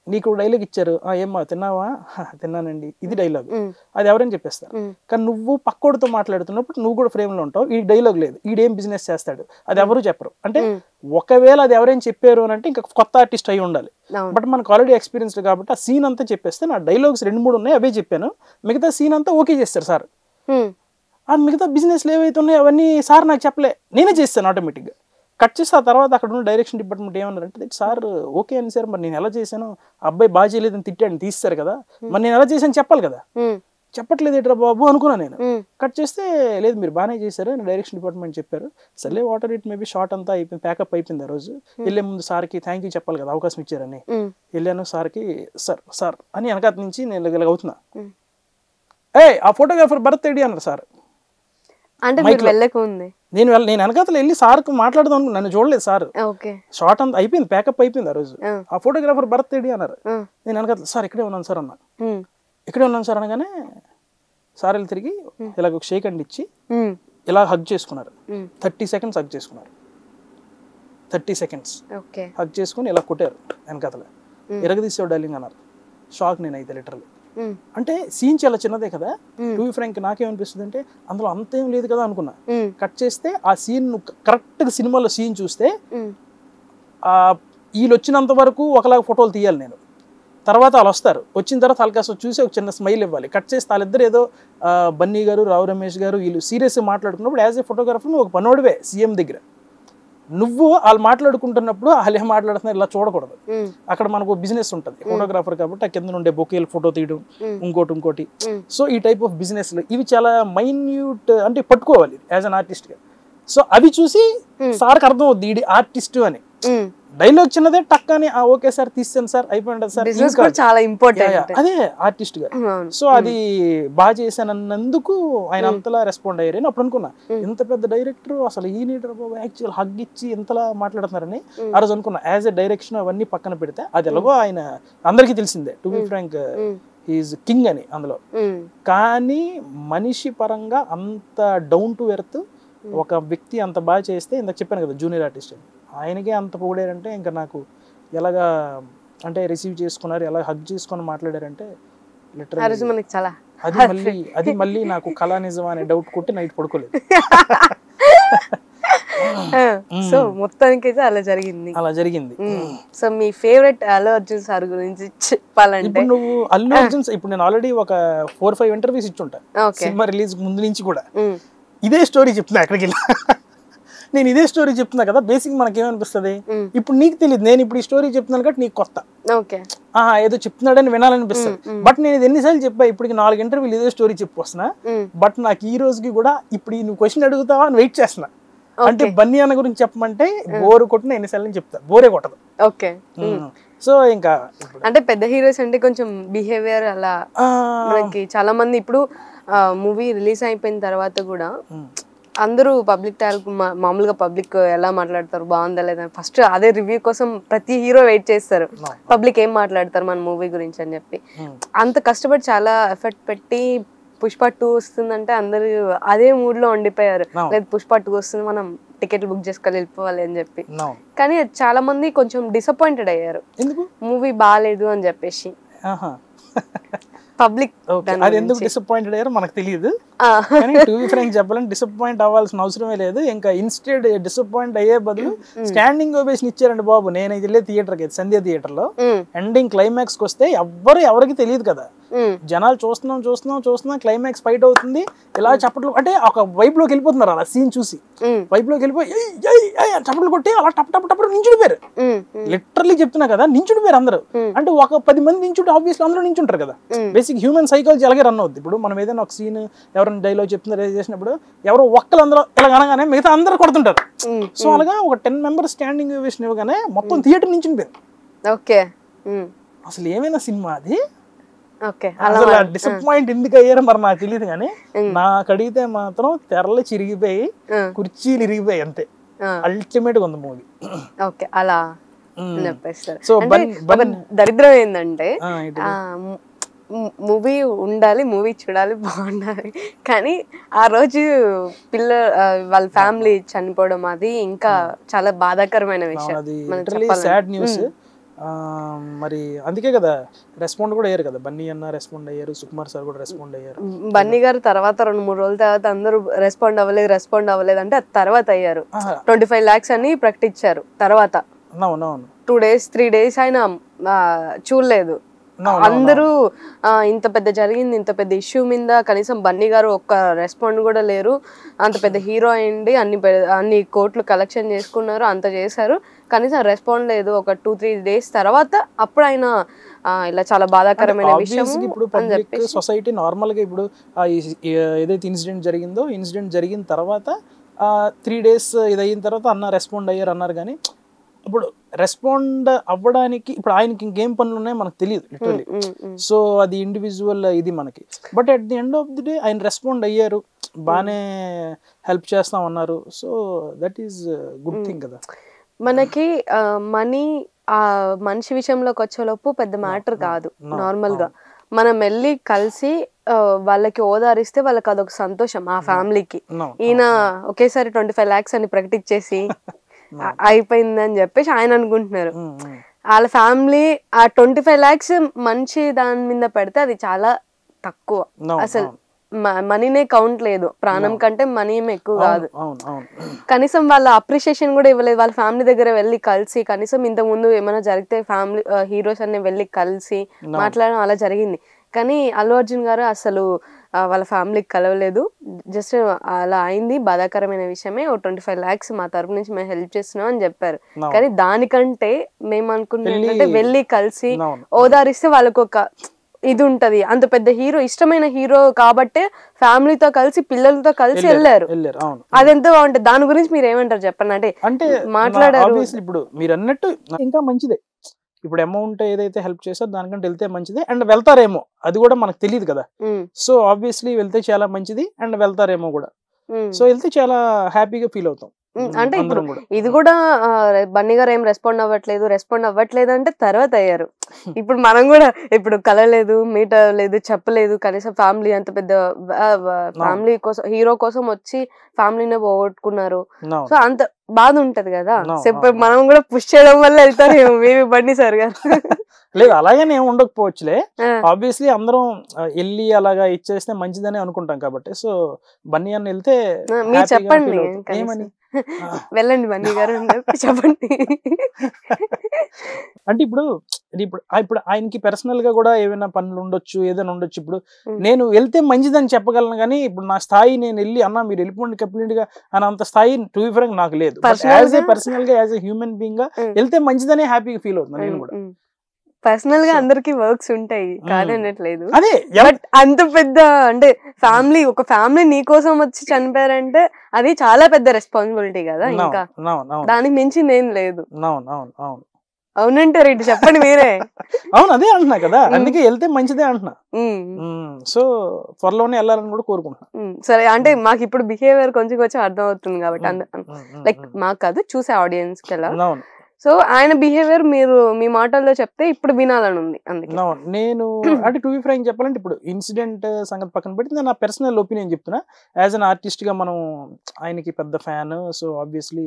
నీకు డైలాగ్ ఇచ్చారు, ఏమ్మా తిన్నావా, తిన్నానండి, ఇది డైలాగ్, అది ఎవరైనా చెప్పేస్తారు. కానీ నువ్వు పక్కోడితో మాట్లాడుతున్నప్పుడు నువ్వు కూడా ఫ్రేమ్లో ఉంటావు, ఈ డైలాగ్ లేదు, ఈడేం బిజినెస్ చేస్తాడు అది ఎవరు చెప్పరు. అంటే ఒకవేళ అది ఎవరైనా చెప్పారు అని అంటే ఇంకా కొత్త ఆర్టిస్ట్ అయి ఉండాలి. బట్ మనకు ఆల్రెడీ ఎక్స్పీరియన్స్డ్ కాబట్టి ఆ సీన్ అంతా చెప్పేస్తే నా డైలాగ్స్ 2-3 ఉన్నాయి, అవే చెప్పాను, మిగతా సీన్ అంతా ఓకే చేస్తారు సార్. ఆ మిగతా బిజినెస్లు ఏవైతే ఉన్నాయో అవన్నీ సార్ నాకు చెప్పలే, నేనే చేస్తాను ఆటోమేటిక్గా. కట్ చేసి ఆ తర్వాత అక్కడ ఉన్న డైరెక్షన్ డిపార్ట్మెంట్ ఏమన్నారంటే, సార్ ఓకే అని సార్, మరి నేను ఎలా చేశాను, అబ్బాయి బాగా చేయలేదని తిట్టాను తీస్తారు కదా, మరి నేను ఎలా చేశాను చెప్పాలి కదా, చెప్పట్లేదు ఏంట్రా బాబు అనుకున్నా నేను. కట్ చేస్తే లేదు మీరు బాగానే చేశారు అని డైరెక్షన్ డిపార్ట్మెంట్ చెప్పారు. సర్లే వాటర్ ఇట్ మేబీ షార్ట్ అంతా అయిపోయింది, ప్యాకప్ అయిపోయింది. ఆ రోజు వెళ్ళే ముందు సార్కి థ్యాంక్ యూ చెప్పాలి కదా, అవకాశం ఇచ్చారని. వెళ్ళాను సార్కి, సార్ అని వెనకాల నుంచి నేను ఇలా అవుతున్నా, ఆ ఫోటోగ్రాఫర్ భరత్ రెడ్డి అన్నారు సార్. అంటే నేను వెనకాతలు వెళ్ళి సార్కి మాట్లాడదాం అనుకున్నా, నన్ను చూడలేదు సార్. షార్ట్ అంతా అయిపోయింది, ప్యాకప్ అయిపోయింది. ఆ రోజు ఆ ఫోటోగ్రాఫర్ భరత్ రెడ్డి అన్నారు. నేను వెనకాతలు సార్ ఇక్కడే ఉన్నాను సార్ అన్నా. ఇక్కడే ఉన్నాను సార్ అనగానే సార్ వెళ్ళి తిరిగి ఇలాగ ఒక షేక్ అండ్ ఇచ్చి ఇలా హగ్ చేసుకున్నారు. 30 seconds హగ్ చేసుకున్నారు. 30 seconds హగ్ చేసుకుని ఇలా కొట్టారు వెనకాతల. ఎరగదీసావు డార్లింగ్ అన్నారు. షాక్ నేనైతే లిటరల్లీ. అంటే సీన్ చాలా చిన్నదే కదా, టు బి ఫ్రాంక్ నాకేమనిపిస్తుంది అంటే అందులో అంతేం లేదు కదా అనుకున్నా. కట్ చేస్తే ఆ సీన్ కరెక్ట్గా సినిమాలో సీన్ చూస్తే వీళ్ళు వచ్చినంత వరకు ఒకలాగా ఫోటోలు తీయాలి నేను, తర్వాత వాళ్ళు వస్తారు, వచ్చిన తర్వాత వాళ్ళకి చూసి ఒక చిన్న స్మైల్ ఇవ్వాలి. కట్ చేస్తే వాళ్ళిద్దరు ఏదో బన్నీ గారు, రావు రమేష్ గారు వీళ్ళు సీరియస్గా మాట్లాడుకున్నప్పుడు యాజ్ ఏ ఫోటోగ్రాఫర్ నువ్వు ఒక పనోడివే సీఎం దగ్గర, నువ్వు వాళ్ళు మాట్లాడుకుంటున్నప్పుడు వాళ్ళు ఏం మాట్లాడుతున్నారు ఇలా చూడకూడదు. అక్కడ మనకు బిజినెస్ ఉంటుంది ఫోటోగ్రాఫర్ కాబట్టి, ఆ కింద ఉండే బొకేలు ఫోటో తీయడం ఇంకోటి. సో ఈ టైప్ ఆఫ్ బిజినెస్లు ఇవి చాలా మైన్యూట్ అంటే పట్టుకోవాలి యాజ్ అన్ ఆర్టిస్ట్గా. సో అవి చూసి సార్కి అర్థం అవుద్ది ఇది ఆర్టిస్ట్ అని. డైలాగ్ చిన్నదే టక్ అని ఓకే సార్ తీసాను సార్ అయిపోయింది సార్, చాలా ఇంపార్టెంట్ అదే ఆర్టిస్ట్ గా. సో అది బాగా చేశానన్నందుకు ఆయన అంతలా రెస్పాండ్ అయ్యారు. నేను అప్పుడు అనుకున్నా ఇంత పెద్ద డైరెక్టర్ అసలు ఈ నీటర్ బాబు యాక్చువల్ హగ్ ఇచ్చి ఇంతలా మాట్లాడుతున్నారని ఆ రోజు అనుకున్నా. యాజ్ ఎ డైరెక్షన్ అవన్నీ పక్కన పెడితే అది ఎలాగో ఆయన అందరికీ తెలిసిందే, to be frank is king అని అందులో. కానీ మనిషి పరంగా అంత డౌన్ టు ఎర్త్ ఒక వ్యక్తి అంత బాగా చేస్తే, ఇందాక చెప్పాను కదా జూనియర్ ఆర్టిస్ట్ అని, ఆయనకే అంత పొగిడారంటే ఇంకా నాకు ఎలాగా అంటే రిసీవ్ చేసుకున్నారు, ఎలా హగ్ చేసుకొని మాట్లాడారంటే లిటరల్లీ అది మళ్ళీ నాకు కళా నిజం అనే డౌట్ కొట్టి నైట్ పడుకోలేదు. సో మొత్తానికి అయితే అలా జరిగింది. సో మీ ఫేవరెట్ అల్లు అర్జున్ సార్ గురించి చెప్పాలంటే, ఇప్పుడు నువ్వు అల్లు అర్జున్ ఇప్పుడు నేను ఆల్రెడీ ఒక 4-5 ఇంటర్వ్యూస్ ఇచ్చుంటా సినిమా రిలీజ్ ముందు నుంచి కూడా ఇదే స్టోరీ చెప్తున్నా. అక్కడికి వెళ్ళి నేను ఇదే స్టోరీ చెప్తున్నా కదా, బేసిక్ మనకి ఏమనిపిస్తుంది, ఇప్పుడు నీకు తెలియదు, నేను ఇప్పుడు ఈ స్టోరీ చెప్తున్నాను కాబట్టి నీకు కొత్త, ఏదో చెప్తున్నాడని వినాలనిపిస్తుంది. బట్ నేను ఇది ఎన్నిసార్లు చెప్పా, ఇప్పటికి 4 ఇంటర్వ్యూలు ఇదే స్టోరీ చెప్పి వస్తున్నా. బట్ నాకు ఈ రోజుకి కూడా ఇప్పుడు నువ్వు క్వశ్చన్ అడుగుతావా అని వెయిట్ చేస్తున్నా. అంటే బన్నీ అన్న గురించి చెప్పమంటే బోరు కొట్టిన ఎన్నిసార్లు చెప్తా, బోరే కొట్టదు. ఓకే. సో ఇంకా అంటే పెద్ద హీరోస్ అంటే కొంచెం బిహేవియర్ అలా మనకి చాలా మంది ఇప్పుడు మూవీ రిలీజ్ అయిపోయిన తర్వాత కూడా అందరూ పబ్లిక్ మామూలుగా పబ్లిక్ ఎలా మాట్లాడతారు, బాగుందా లేదా, ఫస్ట్ అదే రివ్యూ కోసం ప్రతి హీరో వెయిట్ చేస్తారు, పబ్లిక్ ఏం మాట్లాడతారు మన మూవీ గురించి అని చెప్పి. అంత కష్టపడి చాలా ఎఫర్ట్ పెట్టి పుష్ప 2 వస్తుందంటే అందరూ అదే మూడ్ లో ఉండిపోయారు, లేదు పుష్ప 2 వస్తుంది మనం టికెట్లు బుక్ చేసుకొని వెళ్ళిపోవాలి అని చెప్పి. కానీ చాలా మంది కొంచెం డిసప్పాయింటెడ్ అయ్యారు, మూవీ బాగాలేదు అని చెప్పేసి. పబ్లిక్ అది ఎందుకు డిసప్పాయింటెడ్ అయ్యారో మనకు తెలియదు. కానీ టు బి ఫ్రాంక్ చెప్పాలంటే డిసప్పాయింట్ అవ్వాల్సిన అవసరమే లేదు. ఇంకా ఇన్స్టెడ్ డిసప్పాయింట్ అయ్యే బదులు స్టాండింగ్ ఓవేషన్ ఇచ్చారండి బాబు. నేను వెళ్ళే థియేటర్ కి, సంధ్య థియేటర్ లో ఎండింగ్ క్లైమాక్స్ కి వస్తే ఎవరికి తెలియదు కదా, జనాలు చూస్తున్నాం క్లైమాక్స్ ఫైట్ అవుతుంది, ఇలా చప్పట్లు అంటే ఒక వైబ్ లోకి వెళ్ళిపోతున్నారు. అలా సీన్ చూసి వైబ్ లోకి వెళ్ళిపోయి చప్పట్లు కొట్టి అలా టప్ నించుడిపోయారు. లిటరల్లీ చెప్తున్నా కదా, నించుడిపోయారు అందరూ. అంటే ఒక 10 మంది నించుంటే ఆబ్వియస్లీ అందరూ నించుంటారు కదా. బేసిక్ హ్యూమన్ సైకాలజీ అలాగే రన్ అవుద్ది. ఇప్పుడు మనం ఏదైనా ఒక సీన్ ఎవరైనా డైలాగ్ చెప్తున్నారు చేసినప్పుడు ఎవరో ఒక్కలందరూ ఇలా అనగానే మిగతా అందరూ కొడుతుంటారు. సో అలాగా ఒక 10 మెంబర్స్ స్టాండింగ్ ఓవేషన్ ఇవ్వగానే మొత్తం థియేటర్ నించుండిపోయారు. ఓకే, అసలు ఏమైనా సినిమా అది. అసలు డిసప్పాయింట్ ఎందుకు అయ్యారో మరి నాకు తెలియదు, కానీ నాకు అడిగితే మాత్రం తెరలు చిరిగిపోయి కుర్చీలు ఇరిగిపోయి అంతే. అల్టిమేట్ గా ఉంది మూవీ. ఓకే, అలా చెప్పేస్తారు. సో దరిద్రం ఏంటంటే మూవీ ఉండాలి, మూవీ చూడాలి, బాగుండాలి, కానీ ఆ రోజు వాళ్ళ ఫ్యామిలీ చనిపోవడం అది ఇంకా చాలా బాధాకరమైన విషయం. Sad news. మరి అందుకే కదా రెస్పాండ్ కూడా అయ్యారు కదా, బన్నీ అన్న రెస్పాండ్ అయ్యారు, సుకుమార్ సార్ కూడా రెస్పాండ్ అయ్యారు. బన్నీ గారు తర్వాత 2-3 రోజుల తర్వాత అందరూ రెస్పాండ్ అవ్వలేదు అంటే అది తర్వాత అయ్యారు. 25 lakhs అని ప్రకటించారు తర్వాత. 2 days 3 days ఆయన చూడలేదు. అందరూ ఇంత పెద్ద జరిగింది, ఇంత పెద్ద ఇష్యూ మీద కనీసం బన్నీ గారు ఒక్క రెస్పాండ్ కూడా లేరు. అంత పెద్ద హీరో అయింది, అన్ని కోట్లు కలెక్షన్ చేసుకున్నారు, అంత చేశారు, కనీసం రెస్పాండ్ లేదు. ఒక 2-3 days తర్వాత అప్పుడు ఆయన ఇలా చాలా బాధాకరమైన విషయం. ఇప్పుడు సొసైటీ నార్మల్ గా ఇప్పుడు ఏదైతే ఇన్సిడెంట్ జరిగిన తర్వాత 3 days ఇది అయిన తర్వాత అన్న రెస్పాండ్ అయ్యారు అన్నారు. కానీ ఇప్పుడు రెస్పాండ్ అవ్వడానికి ఇప్పుడు ఆయనకి ఇంకేం పనులు ఉన్నాయో మనకు తెలియదు లిటరలీ. సో అది ఇండివిజువల్ ఇది మనకి. But at the end of the day ఆయన రెస్పాండ్ అయ్యారు, బాగానే హెల్ప్ చేస్తాం అన్నారు. So that is good thing కదా. మనకి మనీ ఆ మనిషి విషయంలోకి వచ్చేలోపు పెద్ద మ్యాటర్ కాదు. నార్మల్ గా మనం వెళ్ళి కలిసి వాళ్ళకి ఓదారిస్తే వాళ్ళకి అదొక సంతోషం ఆ ఫ్యామిలీకి. ఈయన ఒకేసారి 25 lakhs అని ప్రకటించేసి అయిపోయిందని చెప్పేసి ఆయన అనుకుంటున్నారు. వాళ్ళ ఫ్యామిలీ ఆ 25 lakhs మంచి దాని మీద పెడితే అది చాలా తక్కువ. అసలు మనీనే కౌంట్ లేదు, ప్రాణం కంటే మనీ ఏమి ఎక్కువ కాదు. కనీసం వాళ్ళ అప్రిషియేషన్ కూడా ఇవ్వలేదు. వాళ్ళ ఫ్యామిలీ దగ్గర వెళ్ళి కలిసి కనీసం ఇంతకు ముందు ఏమైనా జరిగితే ఫ్యామిలీ హీరోస్ అన్ని వెళ్ళి కలిసి మాట్లాడడం అలా జరిగింది. కానీ అల్లు అర్జున్ గారు అసలు వాళ్ళ ఫ్యామిలీకి కలవలేదు. జస్ట్ అలా అయింది, బాధాకరమైన విషయమే. 25 lakhs మా తరపు నుంచి మేము హెల్ప్ చేస్తున్నాం అని చెప్పారు. కానీ దానికంటే మేము అనుకున్నట్టే వెళ్ళి కలిసి ఓదారిస్తే వాళ్ళకు ఒక ఇది ఉంటది. అంత పెద్ద హీరో, ఇష్టమైన హీరో కాబట్టే ఫ్యామిలీతో కలిసి పిల్లలతో కలిసి వెళ్ళారు. అదెంతో బాగుంటది. దాని గురించి మీరు ఏమంటారు చెప్పండి. అంటే మాట్లాడారు. ఇప్పుడు మీరు అన్నట్టు ఇంకా మంచిదే. ఇప్పుడు అమౌంట్ ఏదైతే హెల్ప్ చేస్తారో దానికంటే వెళ్తే మంచిది. అండ్ వెళ్తారేమో అది కూడా మనకు తెలియదు కదా. సో ఆబ్వియస్లీ వెళ్తే చాలా మంచిది అండ్ వెళ్తారేమో కూడా. సో వెళ్తే చాలా హ్యాపీగా ఫీల్ అవుతాం. అంటే ఇప్పుడు ఇది కూడా బన్నీ గారు ఏం రెస్పాండ్ అవ్వట్లేదు అంటే తర్వాత అయ్యారు. ఇప్పుడు మనం కూడా ఇప్పుడు కలలేదు, మీట్ అవ్వలేదు, చెప్పలేదు. కనీసం ఫ్యామిలీ అంత పెద్ద ఫ్యామిలీ కోసం, హీరో కోసం వచ్చి ఫ్యామిలీనే పోగొట్టుకున్నారు. సో అంత బాధ ఉంటది కదా. మనం కూడా పుష్ చేయడం వల్ల వెళ్తారు మేబీ బన్నీ సార్ గారు. లేదు అలాగే ఉండకపోవచ్చులే. ఆబ్వియస్లీ అందరం వెళ్ళి అలాగా ఇచ్చేస్తే మంచిదని అనుకుంటాం కాబట్టి. సో బన్నీ అన్న వెళ్తే మీరు చెప్పండి. ఏమని వెళ్ళండి బన్నీ గారు చెప్పండి. అంటే ఇప్పుడు ఇప్పుడు ఆయనకి పర్సనల్ గా కూడా ఏమైనా పనులు ఉండొచ్చు, ఏదైనా ఉండొచ్చు. ఇప్పుడు నేను వెళ్తే మంచిదని చెప్పగలను, కానీ ఇప్పుడు నా స్థాయి నేను వెళ్ళి అన్న మీరు వెళ్ళిపోండి కంప్లీట్ గా అని అంత స్థాయి టు బి ఫ్రాంక్ నాకు లేదు. పర్సనల్ గా యాజ్ ఎ హ్యూమన్ బీయింగ్ గా వెళ్తే మంచిదనే హ్యాపీగా ఫీల్ అవుతుంది నేను కూడా. పర్సనల్ గా అందరికి వర్క్స్ ఉంటాయి కాదనట్లేదు, అదే బట్ అంత పెద్ద అంటే ఒక ఫ్యామిలీ నీ కోసం వచ్చి చనిపోయారంటే అది చాలా పెద్ద రెస్పాన్సిబిలిటీ కదా. ఇంకా దానికి మించింది ఏం లేదు. అవునంటారు, ఇటు చెప్పండి మీరే. అవును అదే అంటున్నా కదా, అందుకే వెళ్తే మంచిదే అంటున్నా. సో త్వరలోనే వెళ్ళాలని కూడా కోరుకుంటున్నా. సరే, అంటే మాకు ఇప్పుడు బిహేవియర్ కొంచెం కొంచెం అర్థం అవుతుంది కాబట్టి లైక్ మాకు కాదు చూసే ఆడియన్స్ కి ఎలా. సో ఆయన బిహేవియర్ మీరు మీ మాటల్లో చెప్తే ఇప్పుడు వినాలని ఉంది. అందుకే నేను అంటే టు బి ఫ్రాంక్ చెప్పాలంటే ఇప్పుడు ఇన్సిడెంట్ సంగతి పక్కన పెట్టి నేను నా పర్సనల్ ఒపీనియన్ చెప్తున్నా. యాజ్ అన్ ఆర్టిస్ట్ గా మనం ఆయనకి పెద్ద ఫ్యాన్, సో ఆబ్వియస్లీ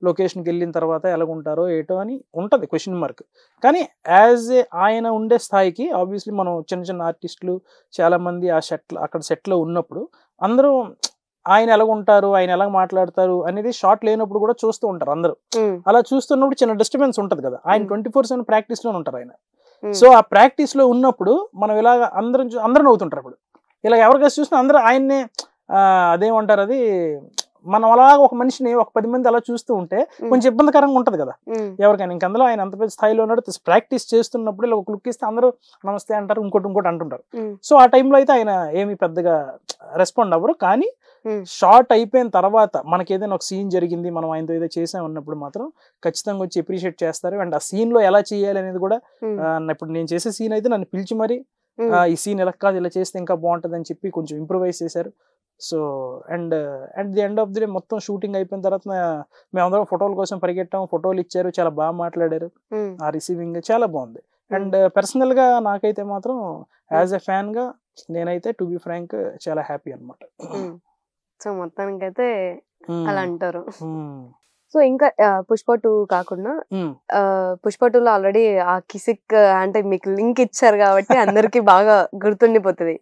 లొకేషన్కి వెళ్ళిన తర్వాత ఎలాగుంటారో ఏటో అని ఉంటది క్వశ్చన్ మార్క్. కానీ యాజ్ ఏ ఆయన ఉండే స్థాయికి ఆబ్వియస్లీ మనం చిన్న చిన్న ఆర్టిస్టులు చాలా మంది అక్కడ సెట్ లో ఉన్నప్పుడు అందరూ ఆయన ఎలా ఉంటారు, ఆయన ఎలా మాట్లాడతారు అనేది షార్ట్ లేనప్పుడు కూడా చూస్తూ ఉంటారు అందరూ. అలా చూస్తున్నప్పుడు చిన్న డిస్టర్బెన్స్ ఉంటది కదా. ఆయన 24/7 ప్రాక్టీస్ లో ఉంటారు ఆయన. సో ఆ ప్రాక్టీస్ లో ఉన్నప్పుడు మనం ఇలాగ అందరూ నవ్వుతుంటారు. అప్పుడు ఇలా ఎవరికైనా చూసినా అందరూ ఆయన్నే అదేమంటారు అది, మనం అలా ఒక మనిషిని ఒక 10 మంది అలా చూస్తూ ఉంటే కొంచెం ఇబ్బందికరంగా ఉంటది కదా ఎవరికైనా. ఇంక అందులో ఆయన అంత పెద్ద స్థాయిలో ఉన్నాడు, ప్రాక్టీస్ చేస్తున్నప్పుడు ఇలా ఒక లుక్ ఇస్తే అందరూ నమస్తే అంటారు, ఇంకోటి అంటుంటారు. సో ఆ టైంలో అయితే ఆయన ఏమి పెద్దగా రెస్పాండ్ అవ్వరు. కానీ షార్ట్ అయిపోయిన తర్వాత మనకి ఏదైనా ఒక సీన్ జరిగింది, మనం ఆయనతో ఏదో చేసాం అన్నప్పుడు మాత్రం ఖచ్చితంగా వచ్చి అప్రిషియేట్ చేస్తారు. అండ్ ఆ సీన్ లో ఎలా చేయాలి అనేది కూడా, ఇప్పుడు నేను చేసే సీన్ అయితే నన్ను పిలిచి మరి ఈ సీన్ ఎలా కాదు ఇలా చేస్తే ఇంకా బాగుంటుంది అని చెప్పి కొంచెం ఇంప్రూవైజ్ చేశారు. So and at the end of the day మొత్తం షూటింగ్ అయిపోయిన తర్వాత మేమందరం ఫోటోల కోసం పరిగెట్టాం, ఫోటోలు ఇచ్చారు, చాలా బాగా మాట్లాడారు. ఆ రిసీవింగ్ చాలా బాగుంది. అండ్ పర్సనల్ గా నాకైతే మాత్రం యాజ్ ఎ ఫ్యాన్ గా నేనైతే టు బి ఫ్రాంక్ చాలా హ్యాపీ అనమాట. సో మొత్తానికైతే అలా అంటారు. సో ఇంకా పుష్ప 2 కాకుండా పుష్ప 2లో ఆల్రెడీ ఆ కిసిక్ అంటే మీకు లింక్ ఇచ్చారు కాబట్టి అందరికి బాగా గుర్తుండిపోతుంది